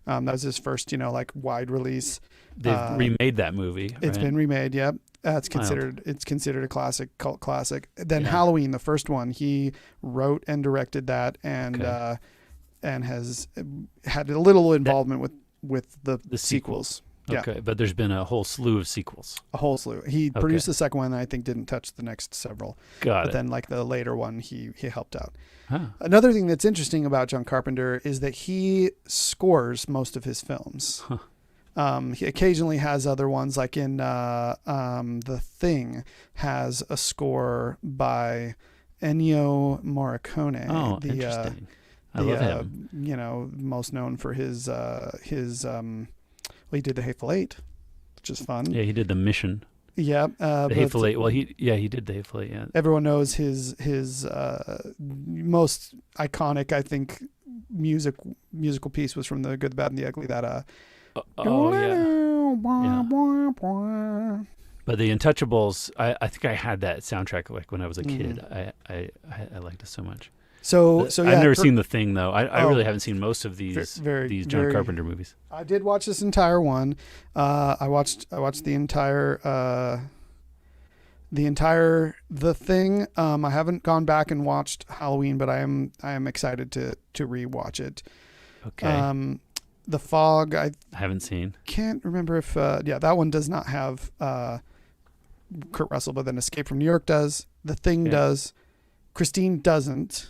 That was his first, wide release. They've remade that movie. It's been remade. Yep. It's considered a classic, cult classic. Then Halloween, the first one, he wrote and directed that, and has had a little involvement with the sequels. Okay, yeah. But there's been a whole slew of sequels. A whole slew. He produced the second one, and I think didn't touch the next several. But then, like the later one, he helped out. Huh. Another thing that's interesting about John Carpenter is that he scores most of his films. Huh. He occasionally has other ones, like in The Thing has a score by Ennio Morricone. Oh, interesting. I love him. Most known for his he did The Hateful Eight, which is fun. Yeah, he did The Mission. Yeah, The Hateful Eight. Well, he did The Hateful Eight. Yeah. Everyone knows his most iconic, I think, musical piece was from The Good, the Bad, and the Ugly. That But The Untouchables, I think I had that soundtrack like when I was a kid. I liked it so much. So I've never seen The Thing though. I really haven't seen most of these John Carpenter movies. I did watch this entire one. I watched the entire The Thing. I haven't gone back and watched Halloween, but I am excited to rewatch it. Okay. The Fog, I haven't seen. Can't remember if that one does not have Kurt Russell, but then Escape from New York does. The Thing does. Christine doesn't.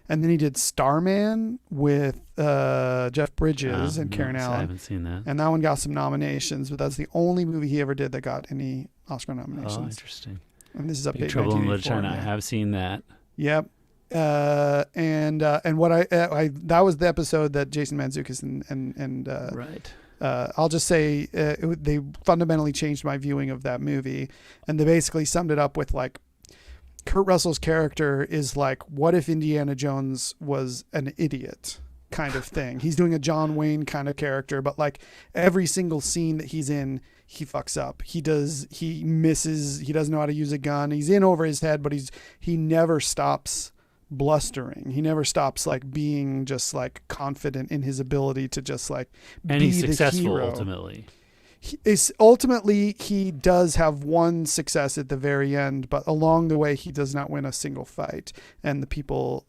And then he did Starman with Jeff Bridges and Karen Allen. I haven't seen that. And that one got some nominations, but that's the only movie he ever did that got any Oscar nominations. Oh, interesting. And this is update. Big Trouble in Little China. I have seen that. Yep. And what I that was the episode that Jason Mantzoukas and right. I'll just say they fundamentally changed my viewing of that movie, and they basically summed it up with like, Kurt Russell's character is like, what if Indiana Jones was an idiot kind of thing. He's doing a John Wayne kind of character, but like every single scene that he's in, he fucks up. He misses, he doesn't know how to use a gun. He's in over his head, but he never stops blustering. He never stops like being just like confident in his ability to just like and be he's successful the hero. Ultimately. He does have one success at the very end, but along the way he does not win a single fight, and the people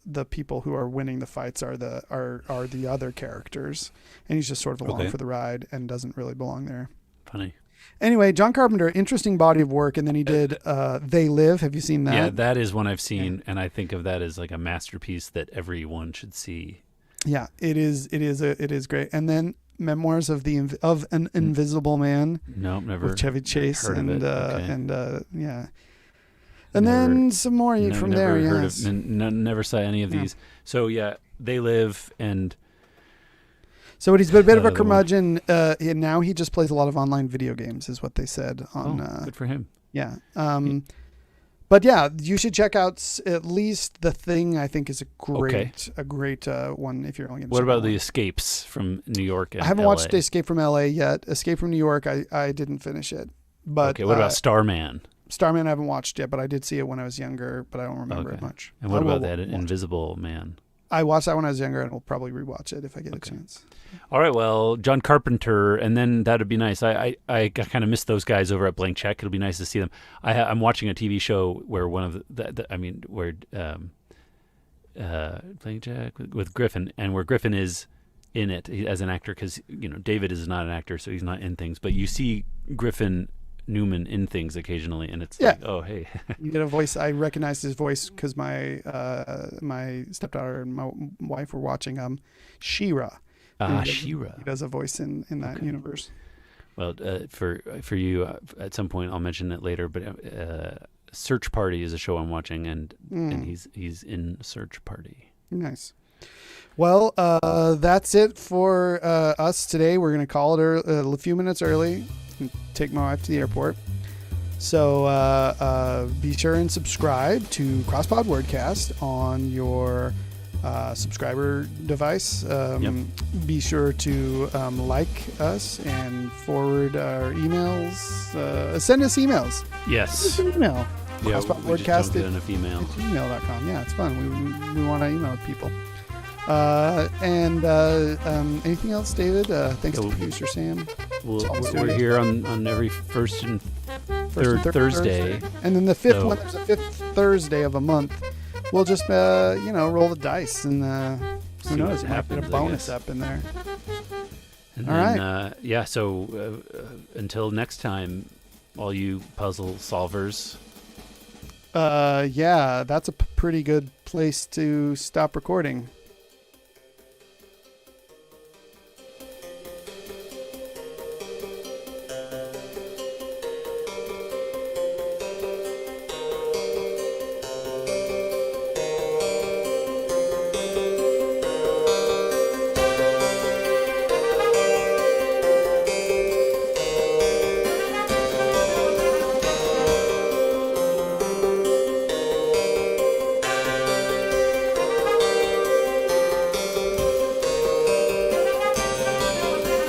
who are winning the fights are the other characters, and he's just sort of along for the ride and doesn't really belong there. Funny. Anyway, John Carpenter, interesting body of work, and then he did They Live. Have you seen that? Yeah, that is one I've seen, and I think of that as like a masterpiece that everyone should see. Yeah, it is great. And then Memoirs of an Invisible Man. No, never. With Chevy Chase and yeah. Never, And then some more from there. Yes. Never saw any of these. So yeah, They Live and. So he's been a bit of a curmudgeon, and now he just plays a lot of online video games, is what they said. Good for him. Yeah. But yeah, you should check out at least The Thing. I think is a great one if you're only going to. What about The Escapes from New York and I haven't LA? watched Escape from LA yet. Escape from New York, I didn't finish it. But Okay, what about Starman? Starman I haven't watched yet, but I did see it when I was younger, but I don't remember it much. And what about that Invisible Man? I watched that when I was younger, and will probably rewatch it if I get a chance. All right, well, John Carpenter, and then that'd be nice. I kind of miss those guys over at Blank Check. It'll be nice to see them. I'm watching a TV show where one of Blank Check with Griffin, and where Griffin is in it as an actor, because David is not an actor, so he's not in things. But you see Griffin Newman in things occasionally, and it's like, oh, hey. You get a voice. I recognized his voice because my stepdaughter and my wife were watching She-Ra. She-Ra. He does a voice in that universe. Well, for you, at some point I'll mention it later, but Search Party is a show I'm watching, and he's in Search Party. Nice. Well, that's it for us today. We're going to call it a few minutes early and take my wife to the airport. So be sure and subscribe to CrossPod Wordcast on your subscriber device. Be sure to like us and forward our emails. Send us emails. Yes. Send us an email. Yeah, we just don't get enough email. Gmail.com. Yeah, it's fun. We want to email people. Anything else, David? Thanks to producer Sam. We're here on every first and third Thursday. And then the fifth one, there's a fifth Thursday of a month. We'll just, roll the dice and who knows, might get a bonus up in there. And all right. So until next time, all you puzzle solvers. That's a pretty good place to stop recording.